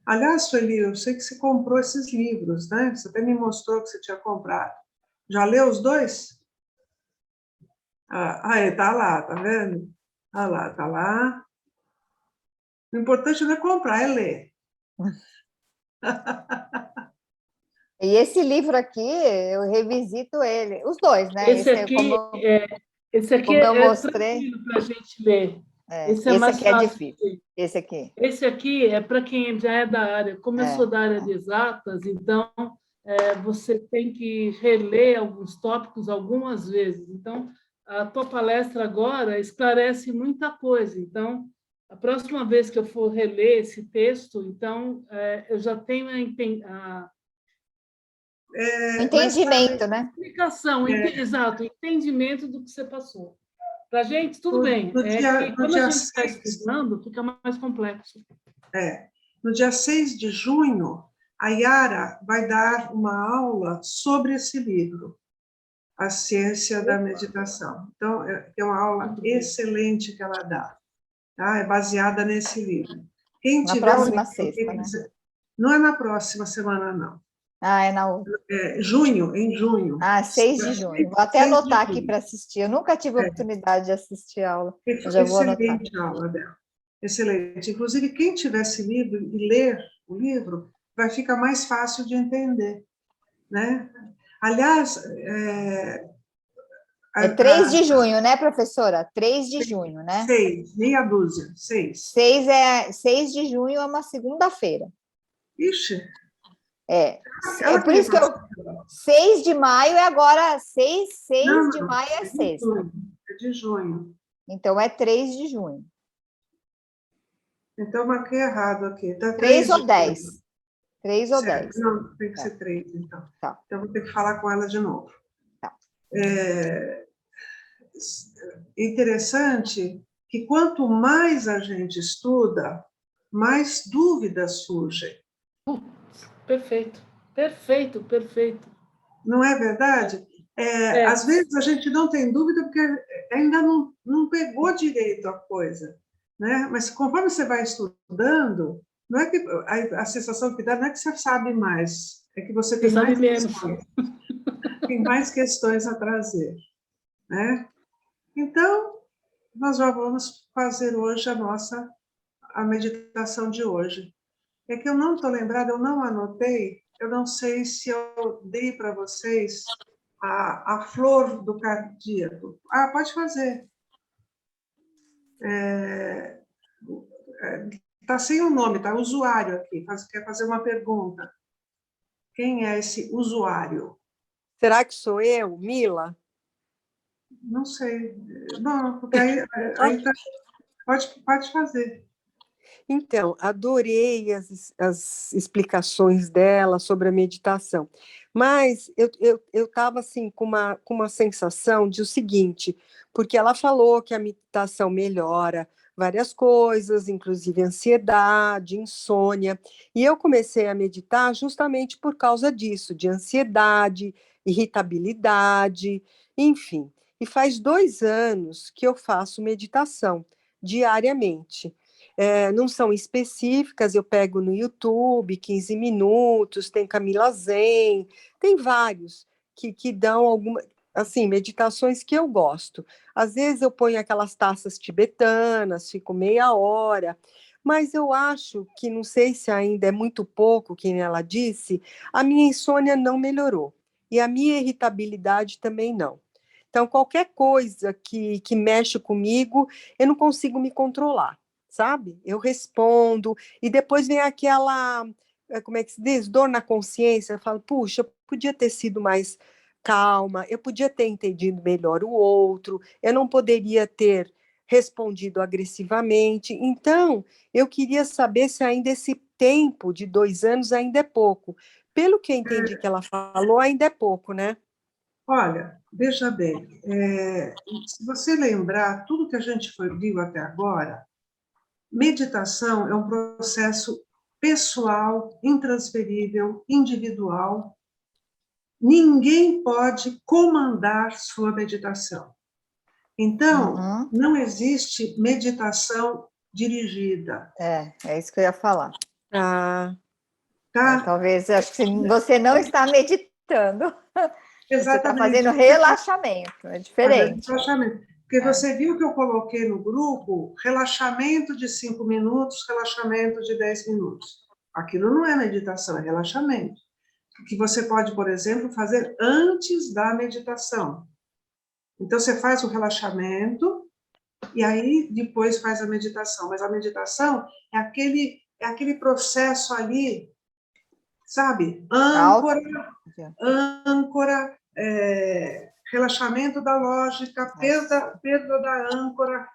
Aliás, Sueli, eu sei que você comprou esses livros, né? Você até me mostrou que você tinha comprado. Já leu os 2? Tá lá, tá vendo? Ah lá, tá lá. O importante não é comprar, é ler. E esse livro aqui, eu revisito ele, os 2, né? Esse aqui eu mostrei, tranquilo para a gente ler. Esse aqui é difícil. Esse aqui é para quem já é da área. Como eu sou da área de exatas, então você tem que reler alguns tópicos algumas vezes. Então, a tua palestra agora esclarece muita coisa. Então, a próxima vez que eu for reler esse texto, então, eu já tenho entendimento, né? Explicação, exato, entendimento do que você passou. Para a gente, tudo bem. Quando a gente está estudando, fica mais complexo. No dia 6 de junho, a Yara vai dar uma aula sobre esse livro, A Ciência da Meditação. Então, é uma aula excelente que ela dá. Tá? É baseada nesse livro. Na próxima sexta, né? Não é na próxima semana, não. Ah, é na outra. Junho, em junho. Ah, 6 de junho. Vou até 6 de anotar aqui junho. para assistir. Eu nunca tive a É. oportunidade de assistir a aula. Eu já vou anotar. Excelente a aula dela. Excelente. Inclusive, quem tiver esse livro e ler o livro, vai ficar mais fácil de entender, né? Aliás, É 3 de junho, né, professora? 3 de junho, né? 6, meia dúzia, 6. 6 de junho é uma segunda-feira. Ixi, É ela por isso que eu... 6 de maio é agora... 6 de maio é sexta. É de junho. Então, é 3 de junho. Então, eu marquei errado aqui. Tá 3 ou de 10. junho. 3 ou Certo. 10. Não, tem que Tá. ser 3, então. Tá. Então, vou ter que falar com ela de novo. Tá. Interessante que quanto mais a gente estuda, mais dúvidas surgem. Perfeito, perfeito, perfeito. Não é verdade? Às vezes a gente não tem dúvida porque ainda não pegou direito a coisa, né? Mas conforme você vai estudando, não é que a sensação que dá não é que você sabe mais, é que você tem mais questões, tem mais questões a trazer, né? Então, nós já vamos fazer hoje a meditação de hoje. É que eu não estou lembrada, eu não anotei, eu não sei se eu dei para vocês a flor do cardíaco. Ah, pode fazer. Está sem o nome, está usuário aqui. Quer fazer uma pergunta. Quem é esse usuário? Será que sou eu, Mila? Não sei. Não, porque aí pode fazer. Então, adorei as explicações dela sobre a meditação, mas eu estava assim, com uma sensação de o seguinte, porque ela falou que a meditação melhora várias coisas, inclusive ansiedade, insônia, e eu comecei a meditar justamente por causa disso, de ansiedade, irritabilidade, enfim. E faz 2 anos que eu faço meditação diariamente. Não são específicas, eu pego no YouTube, 15 minutos, tem Camila Zen, tem vários que dão alguma, assim, meditações que eu gosto. Às vezes eu ponho aquelas taças tibetanas, fico meia hora, mas eu acho que, não sei se ainda é muito pouco, que ela disse, a minha insônia não melhorou, e a minha irritabilidade também não. Então, qualquer coisa que mexe comigo, eu não consigo me controlar, sabe? Eu respondo, e depois vem aquela, como é que se diz? Dor na consciência. Eu falo, puxa, eu podia ter sido mais calma, eu podia ter entendido melhor o outro, eu não poderia ter respondido agressivamente. Então, eu queria saber se ainda esse tempo de 2 anos ainda é pouco. Pelo que eu entendi que ela falou, ainda é pouco, né? Olha, veja bem, se você lembrar tudo que a gente viu até agora, meditação é um processo pessoal, intransferível, individual. Ninguém pode comandar sua meditação. Então, não existe meditação dirigida. É isso que eu ia falar. Tá? Talvez, acho que você não está meditando. Exatamente. Você está fazendo relaxamento, é diferente. Relaxamento. Porque você viu que eu coloquei no grupo relaxamento de 5 minutos, relaxamento de 10 minutos. Aquilo não é meditação, é relaxamento. Que você pode, por exemplo, fazer antes da meditação. Então, você faz o relaxamento e aí depois faz a meditação. Mas a meditação é aquele processo ali, sabe? Âncora, relaxamento da lógica, perda da âncora,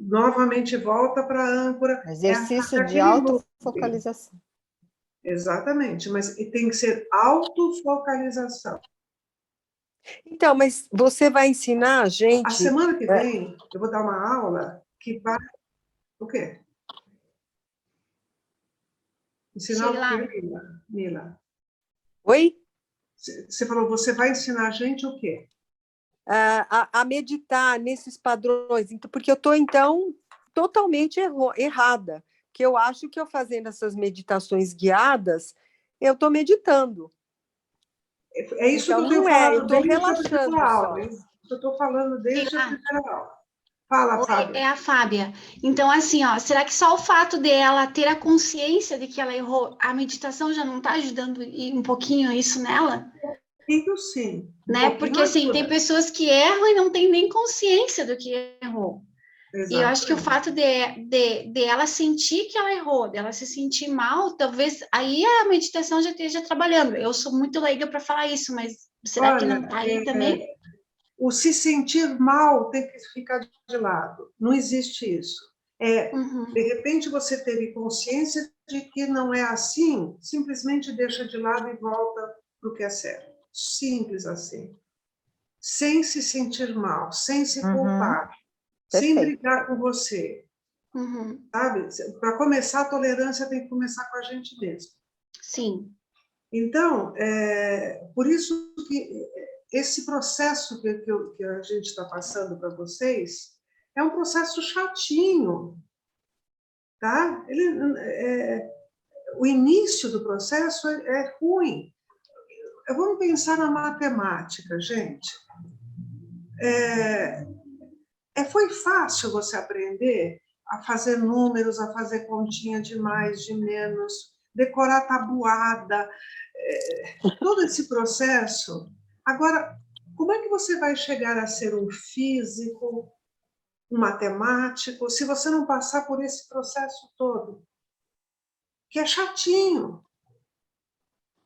novamente volta para a âncora. Exercício de autofocalização. Exatamente, mas tem que ser autofocalização. Então, mas você vai ensinar a gente... A semana que vem, eu vou dar uma aula que vai... O quê? Ensinar o quê, Mila? Oi? Você falou, você vai ensinar a gente o quê? A meditar nesses padrões, porque eu estou, então, totalmente errada, que eu acho que eu fazendo essas meditações guiadas, eu estou meditando, É isso Então, que eu tenho não falado eu estou desde a relaxando primeira só. aula. Eu estou falando desde a primeira aula. Fala, Oi, Fábia. é a Fábia. Então, assim, ó, será que só o fato dela ter a consciência de que ela errou, a meditação já não está ajudando um pouquinho isso nela? Isso sim. Né? Porque, assim, tem pessoas que erram e não têm nem consciência do que errou. Exatamente. E eu acho que o fato de ela sentir que ela errou, dela se sentir mal, talvez aí a meditação já esteja trabalhando. Eu sou muito leiga para falar isso, mas será que não está aí também? O se sentir mal tem que ficar de lado. Não existe isso. De repente você teve consciência de que não é assim, simplesmente deixa de lado e volta para o que é certo. Simples assim. Sem se sentir mal, sem se culpar, sem brigar com você. Sabe? Para começar, a tolerância tem que começar com a gente mesmo. Sim. Então, por isso que esse processo que a gente está passando para vocês é um processo chatinho, tá? O início do processo é ruim. Vamos pensar na matemática, gente. Foi fácil você aprender a fazer números, a fazer continha de mais, de menos, decorar tabuada, todo esse processo. Agora, como é que você vai chegar a ser um físico, um matemático, se você não passar por esse processo todo? Que é chatinho.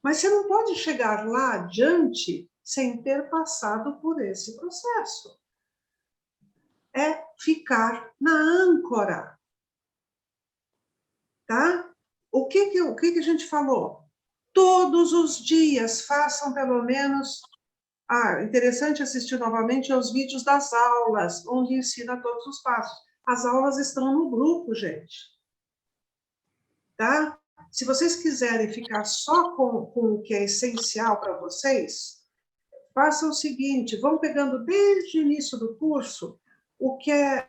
Mas você não pode chegar lá adiante sem ter passado por esse processo. É ficar na âncora. Tá? O que a gente falou? Todos os dias façam pelo menos... interessante assistir novamente aos vídeos das aulas, onde ensina todos os passos. As aulas estão no grupo, gente. Tá? Se vocês quiserem ficar só com o que é essencial para vocês, façam o seguinte, vão pegando desde o início do curso o que é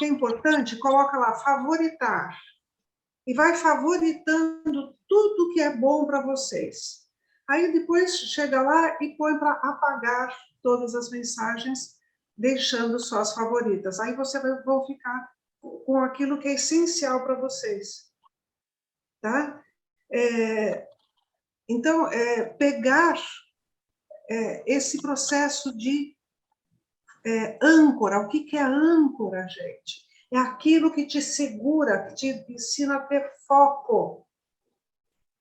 importante, coloca lá, favoritar. E vai favoritando tudo que é bom para vocês. Aí depois chega lá e põe para apagar todas as mensagens, deixando só as favoritas. Aí vocês vão ficar com aquilo que é essencial para vocês. Tá? Então, pegar esse processo de âncora. O que é âncora, gente? É aquilo que te segura, que te ensina a ter foco.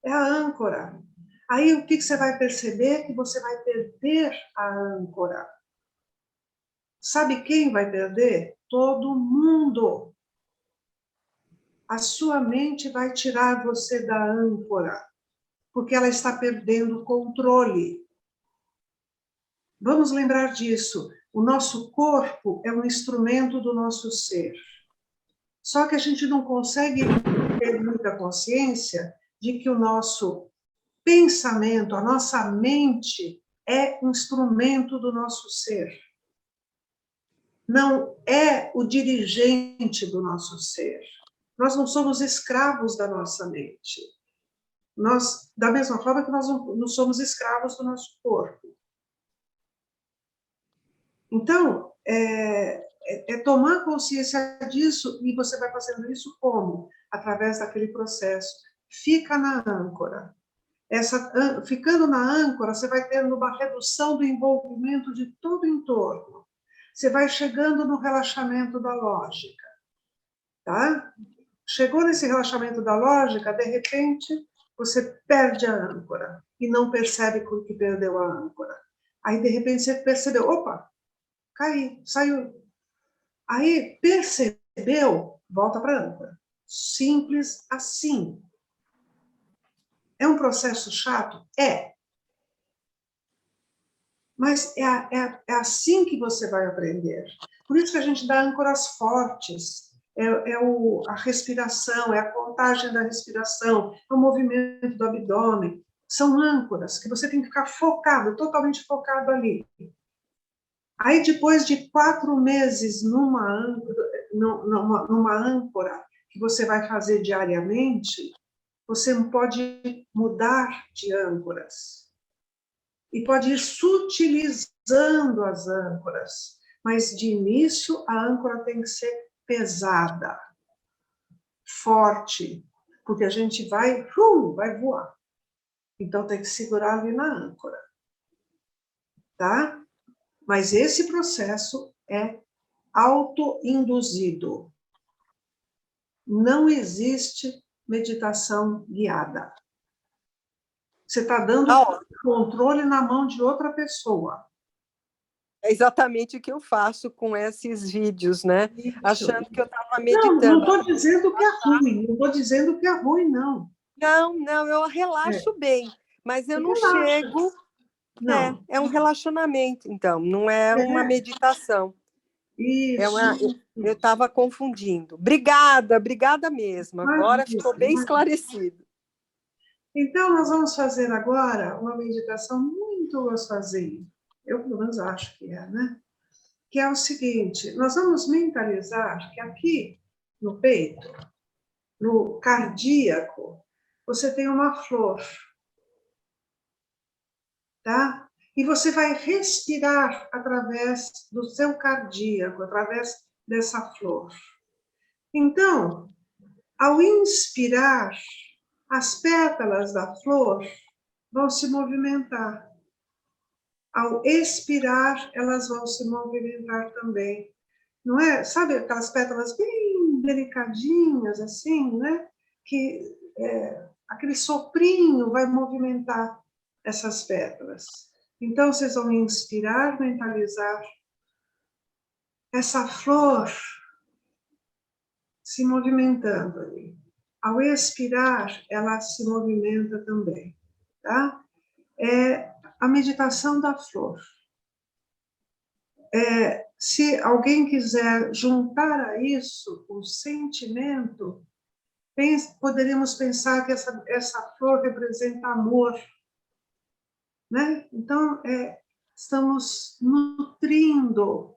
É a âncora. Aí o que você vai perceber? Que você vai perder a âncora. Sabe quem vai perder? Todo mundo. A sua mente vai tirar você da âncora, porque ela está perdendo o controle. Vamos lembrar disso. O nosso corpo é um instrumento do nosso ser. Só que a gente não consegue ter muita consciência de que o nosso pensamento, a nossa mente é um instrumento do nosso ser. Não é o dirigente do nosso ser. Nós não somos escravos da nossa mente. Nós, da mesma forma que nós não somos escravos do nosso corpo. Então, tomar consciência disso, e você vai fazendo isso como? Através daquele processo. Fica na âncora. Ficando na âncora, você vai tendo uma redução do envolvimento de todo o entorno. Você vai chegando no relaxamento da lógica. Tá? Chegou nesse relaxamento da lógica, de repente, você perde a âncora e não percebe que perdeu a âncora. Aí, de repente, você percebeu, opa, caí, saiu. Aí, percebeu, volta para a âncora. Simples assim. É um processo chato? É. Mas é assim que você vai aprender. Por isso que a gente dá âncoras fortes. A respiração, é a contagem da respiração, é o movimento do abdômen. São âncoras que você tem que ficar focado, totalmente focado ali. Aí, depois de 4 meses numa âncora que você vai fazer diariamente, você pode mudar de âncoras. e pode ir sutilizando as âncoras, mas de início a âncora tem que ser pesada, forte, porque a gente vai voar. Então tem que segurar ali na âncora, tá? Mas esse processo é autoinduzido. Não existe meditação guiada. Você está dando controle na mão de outra pessoa. É exatamente o que eu faço com esses vídeos, né? Isso. Achando que eu estava Não meditando. estou dizendo que é ruim, não estou dizendo que é ruim, não. Não, eu relaxo bem, mas eu não Relaxa. chego. Não. É um relacionamento, então, não é uma meditação. Isso. Eu estava confundindo. Obrigada mesmo. Agora Imagina, ficou bem esclarecido. Então, nós vamos fazer agora uma meditação muito gostosinha. Eu, pelo menos, acho que é, né? Que é o seguinte, nós vamos mentalizar que aqui no peito, no cardíaco, você tem uma flor, tá? E você vai respirar através do seu cardíaco, através dessa flor. Então, ao inspirar, as pétalas da flor vão se movimentar. Ao expirar, elas vão se movimentar também. Não é? Sabe aquelas pétalas bem delicadinhas, assim, né? Que aquele soprinho vai movimentar essas pétalas. Então, vocês vão inspirar, mentalizar essa flor se movimentando ali. Ao expirar, ela se movimenta também, tá? É a meditação da flor. Se alguém quiser juntar a isso o sentimento, poderíamos pensar que essa flor representa amor, né? Então, estamos nutrindo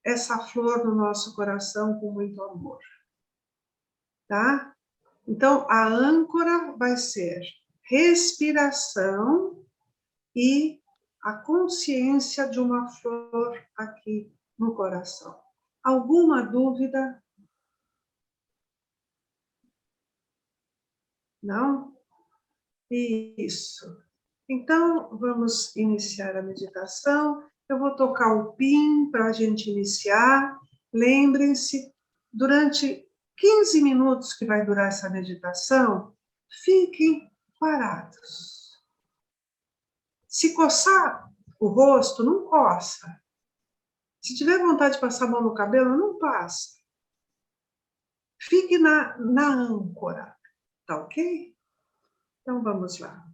essa flor no nosso coração com muito amor, tá? Então, a âncora vai ser respiração e a consciência de uma flor aqui no coração. Alguma dúvida? Não? Isso. Então, vamos iniciar a meditação. Eu vou tocar o PIN para a gente iniciar. Lembrem-se, durante 15 minutos que vai durar essa meditação, fiquem parados. Se coçar o rosto, não coça. Se tiver vontade de passar a mão no cabelo, não passa. Fique na âncora, tá ok? Então, vamos lá.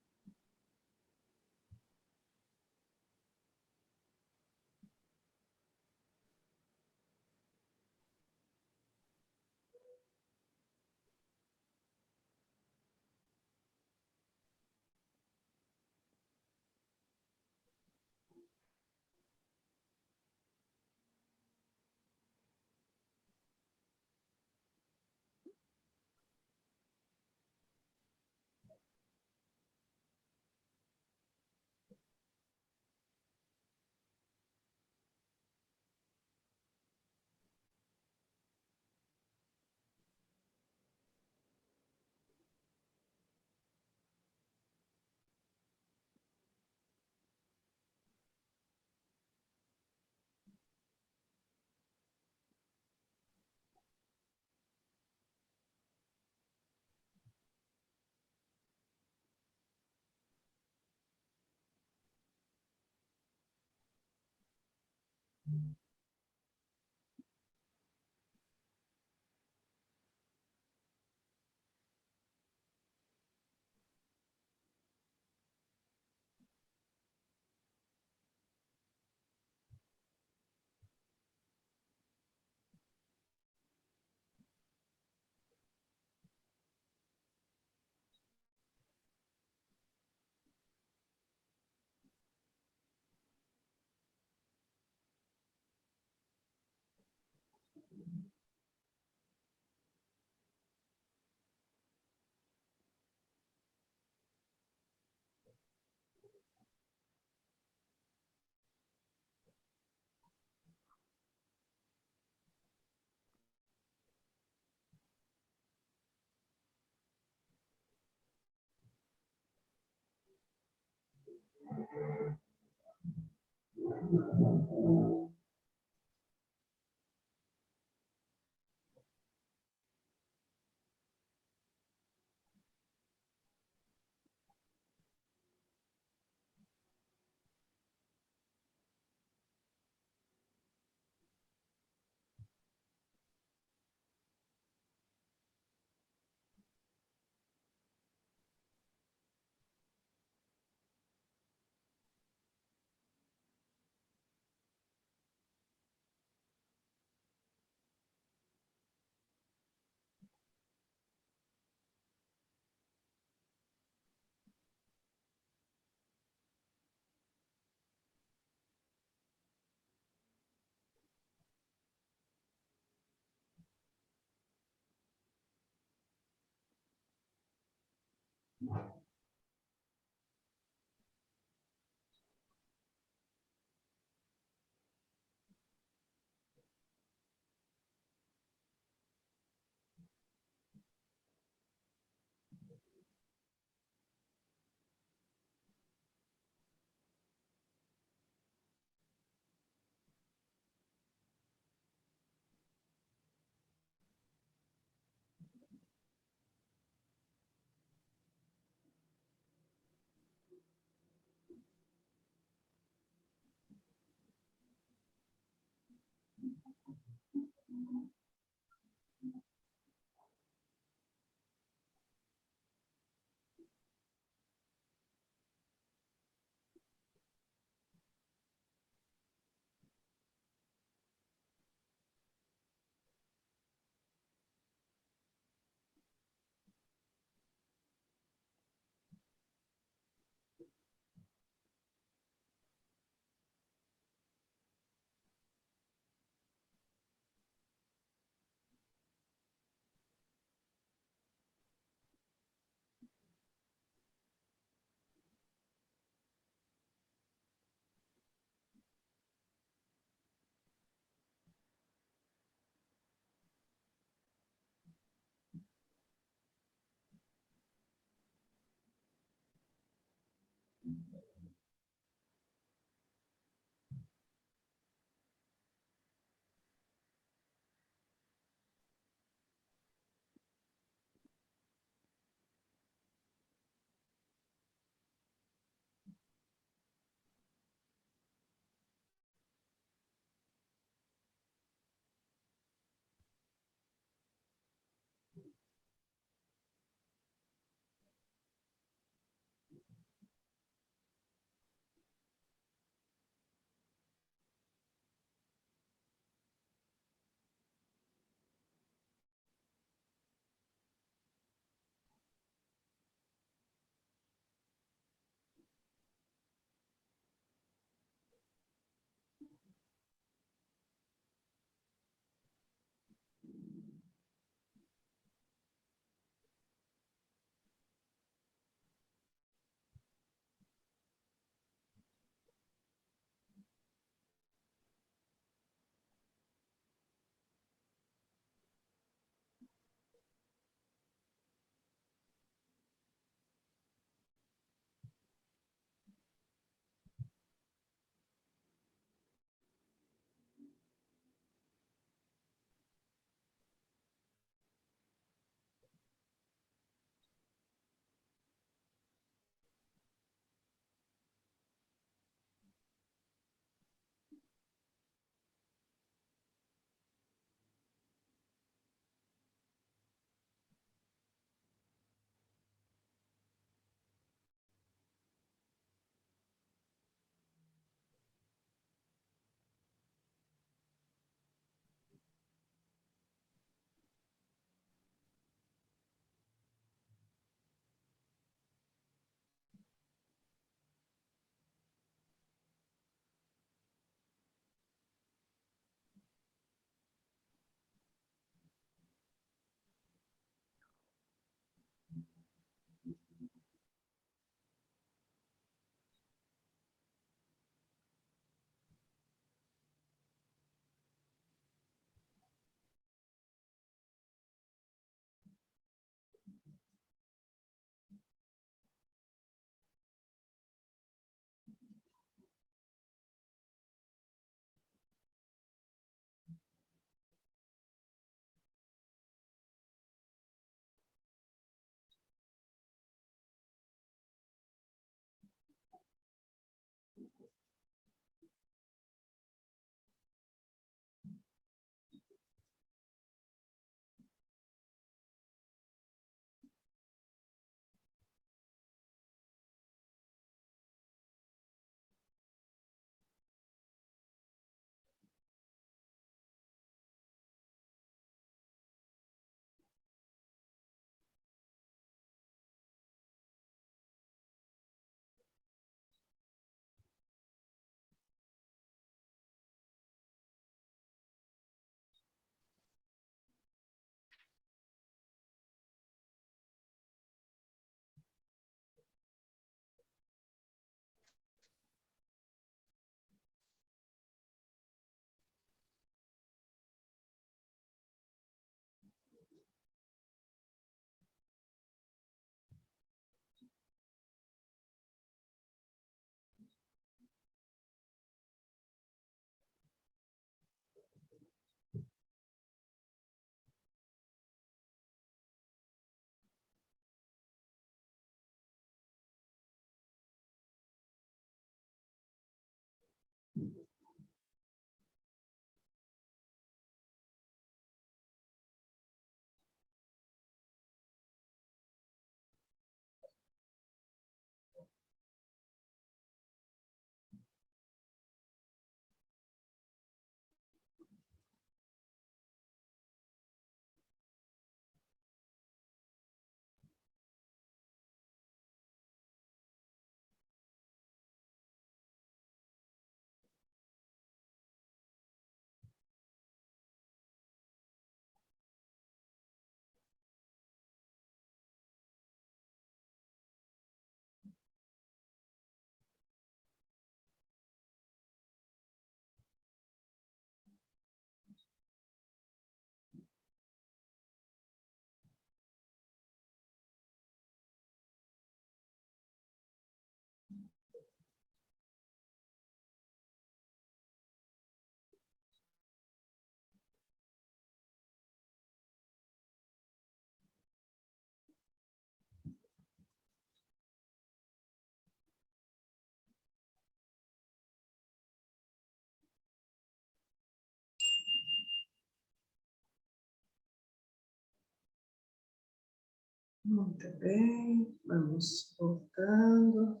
Muito bem, vamos voltando.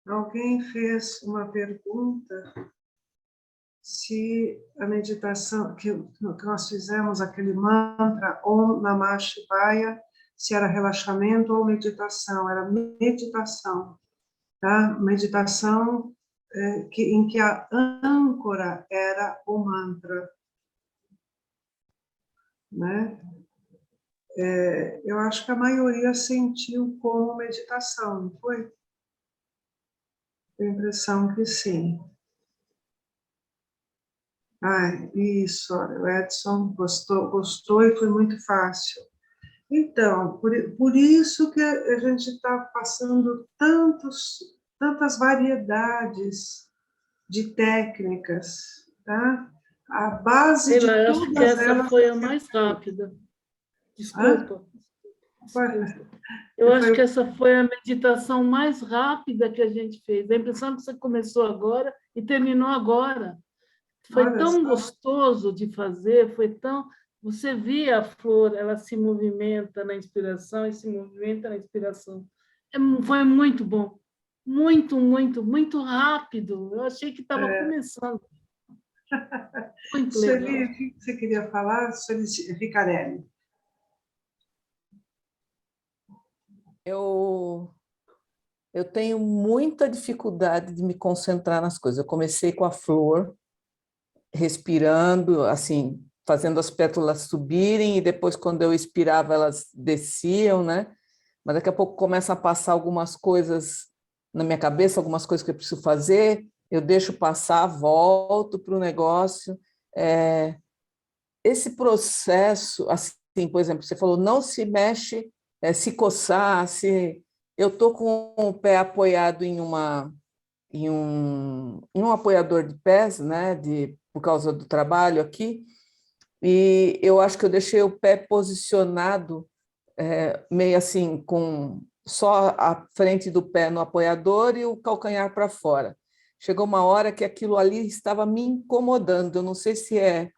Alguém fez uma pergunta se a meditação que nós fizemos, aquele mantra Om Namah Shivaya, se era relaxamento ou meditação. Era meditação, tá? Meditação em que a âncora era o mantra, né? Eu acho que a maioria sentiu como meditação, não foi? Tenho a impressão que sim. Isso, olha, o Edson gostou e foi muito fácil. Então, por isso que a gente está passando tantas variedades de técnicas, tá? A base de Eu acho que todas essa elas... foi a mais rápida. Desculpa. Desculpa. Eu acho que essa foi a meditação mais rápida que a gente fez. A impressão que você começou agora e terminou agora. Foi tão gostoso de fazer, foi tão... Você via a flor, ela se movimenta na inspiração e se movimenta na inspiração. Foi muito bom. Muito, muito, muito rápido. Eu achei que estava começando. Muito legal. Sueli, o que você queria falar? Sueli Vicarelli. Eu tenho muita dificuldade de me concentrar nas coisas. Eu comecei com a flor, respirando, assim, fazendo as pétalas subirem, e depois, quando eu expirava, elas desciam, né? Mas daqui a pouco começa a passar algumas coisas na minha cabeça, algumas coisas que eu preciso fazer, eu deixo passar, volto para o negócio. Esse processo, assim, por exemplo, você falou, não se mexe, se coçar, eu estou com o pé apoiado em um apoiador de pés, né, por causa do trabalho aqui, e eu acho que eu deixei o pé posicionado meio assim, com só a frente do pé no apoiador e o calcanhar para fora. Chegou uma hora que aquilo ali estava me incomodando, eu não sei se é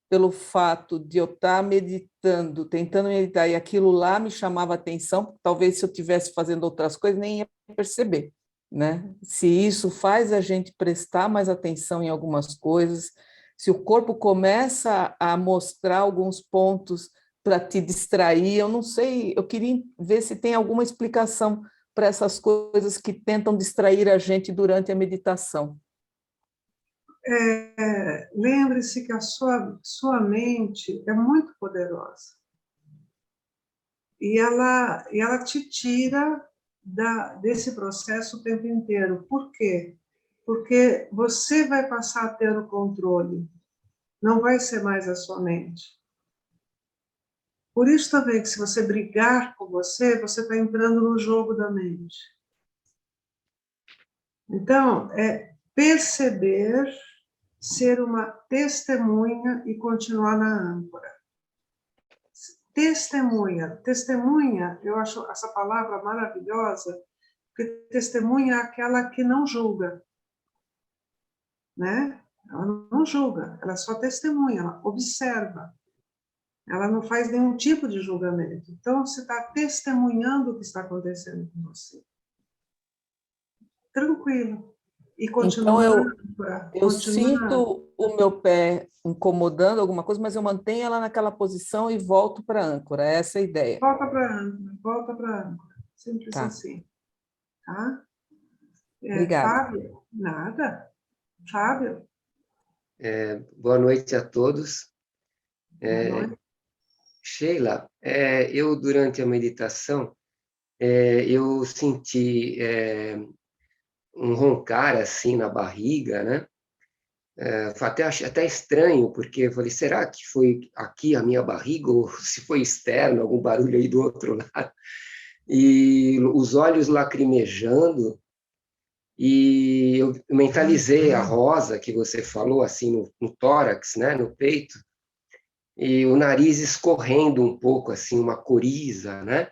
pelo fato de eu estar meditando, tentando meditar, e aquilo lá me chamava atenção, talvez se eu estivesse fazendo outras coisas, nem ia perceber, né? Se isso faz a gente prestar mais atenção em algumas coisas, se o corpo começa a mostrar alguns pontos para te distrair, eu não sei, eu queria ver se tem alguma explicação para essas coisas que tentam distrair a gente durante a meditação. Lembre-se que a sua mente é muito poderosa. E ela te tira desse processo o tempo inteiro. Por quê? Porque você vai passar a ter o controle. Não vai ser mais a sua mente. Por isso também que se você brigar com você está entrando no jogo da mente. Então, perceber, ser uma testemunha e continuar na âncora. Testemunha, eu acho essa palavra maravilhosa, porque testemunha é aquela que não julga, né? Ela não julga, ela só testemunha, ela observa. Ela não faz nenhum tipo de julgamento. Então, você está testemunhando o que está acontecendo com você. Tranquilo. E Então, eu sinto o meu pé incomodando alguma coisa, mas eu mantenho ela naquela posição e volto para a âncora. Essa é a ideia. Volta para a âncora. Simples assim. Tá? Obrigada. Fábio? Nada. Fábio? Boa noite a todos. Boa noite. Sheila, eu durante a meditação, eu senti um roncar assim na barriga, né? Achei até estranho, porque eu falei, será que foi aqui a minha barriga ou se foi externo, algum barulho aí do outro lado? E os olhos lacrimejando, e eu mentalizei a rosa que você falou, assim, no tórax, né, no peito, e o nariz escorrendo um pouco, assim, uma coriza, né?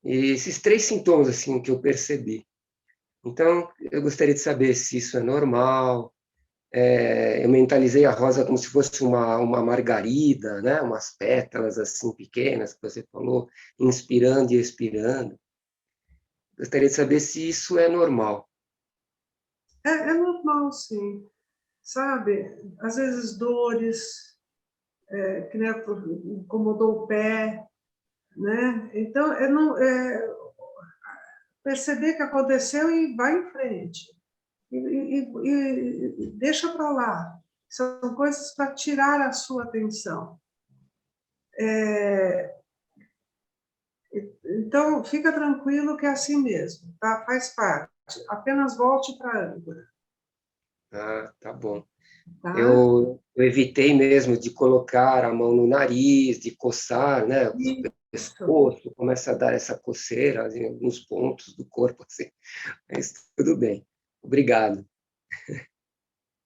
E esses 3 sintomas, assim, que eu percebi. Então, eu gostaria de saber se isso é normal, eu mentalizei a rosa como se fosse uma margarida, né? Umas pétalas assim pequenas, que você falou, inspirando e expirando. Gostaria de saber se isso é normal. É normal, sim. Sabe? Às vezes dores, que nem incomodou o pé, né? Então, perceber que aconteceu e vai em frente. E deixa para lá. São coisas para tirar a sua atenção. Então, fica tranquilo que é assim mesmo, tá? Faz parte. Apenas volte para a âncora. Ah, tá bom. Tá? Eu evitei mesmo de colocar a mão no nariz, de coçar, né? O pescoço, começa a dar essa coceira em alguns pontos do corpo, assim. Mas tudo bem. Obrigado.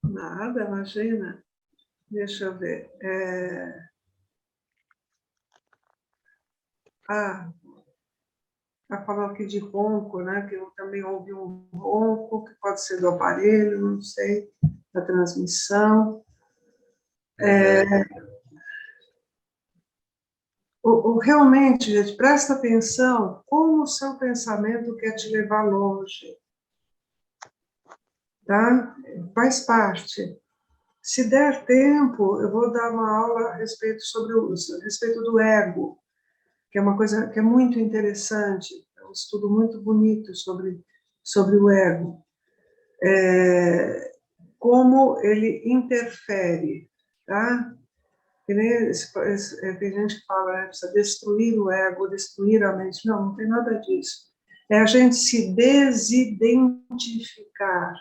Nada, imagina. Deixa eu ver. Ela falou aqui de ronco, né? Que eu também ouvi um ronco, que pode ser do aparelho, não sei, da transmissão. Realmente, gente, presta atenção como o seu pensamento quer te levar longe. Tá? Faz parte. Se der tempo, eu vou dar uma aula a respeito do ego, que é uma coisa que é muito interessante, é um estudo muito bonito sobre o ego. Como ele interfere, tá? Tem gente que fala, precisa destruir o ego, destruir a mente. Não tem nada disso. É a gente se desidentificar,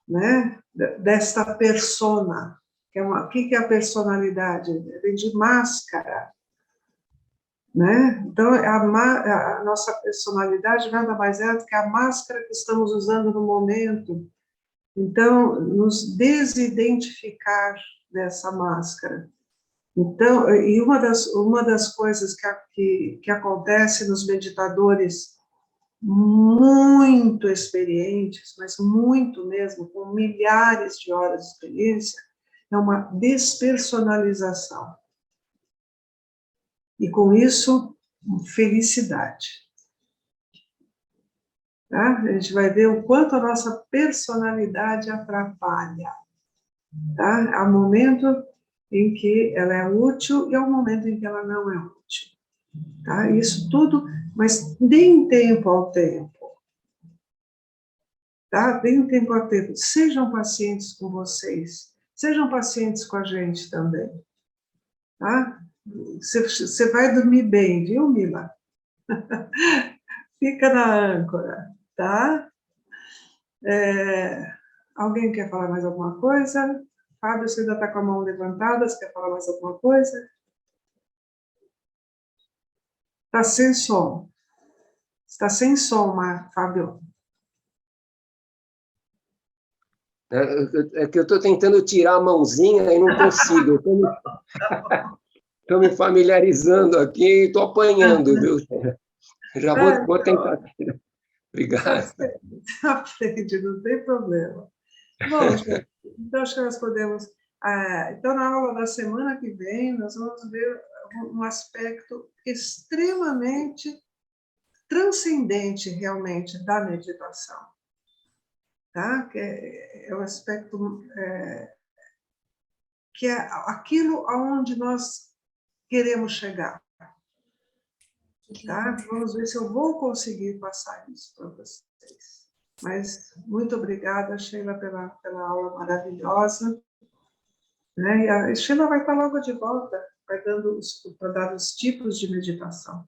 né? Desta persona. O que é a personalidade? Vem de máscara. Né? Então, a nossa personalidade nada mais é do que a máscara que estamos usando no momento. Então, nos desidentificar dessa máscara. Então, e uma das coisas que acontece nos meditadores muito experientes, mas muito mesmo, com milhares de horas de experiência, é uma despersonalização. E com isso, felicidade. Tá? A gente vai ver o quanto a nossa personalidade atrapalha. Tá? Há um momento em que ela é útil e há um momento em que ela não é útil. Tá? Isso tudo, mas deem tempo ao tempo. Tá? Deem tempo ao tempo. Sejam pacientes com vocês. Sejam pacientes com a gente também. Tá? Você vai dormir bem, viu, Mila? Fica na âncora, tá? Alguém quer falar mais alguma coisa? Fábio, você ainda está com a mão levantada, você quer falar mais alguma coisa? Está sem som. Está sem som, Fábio. É que eu estou tentando tirar a mãozinha e não consigo. Estou me familiarizando aqui e estou apanhando, viu? Já vou tentar. Obrigado. Aprende, não tem problema. Bom, gente, então acho que nós podemos... então, na aula da semana que vem, nós vamos ver um aspecto extremamente transcendente, realmente, da meditação. Tá? Que é um aspecto que é aquilo aonde nós queremos chegar. Tá? Vamos ver se eu vou conseguir passar isso para vocês. Mas muito obrigada, Sheila, pela aula maravilhosa. Né? E a Sheila vai estar logo de volta, vai dar os tipos de meditação.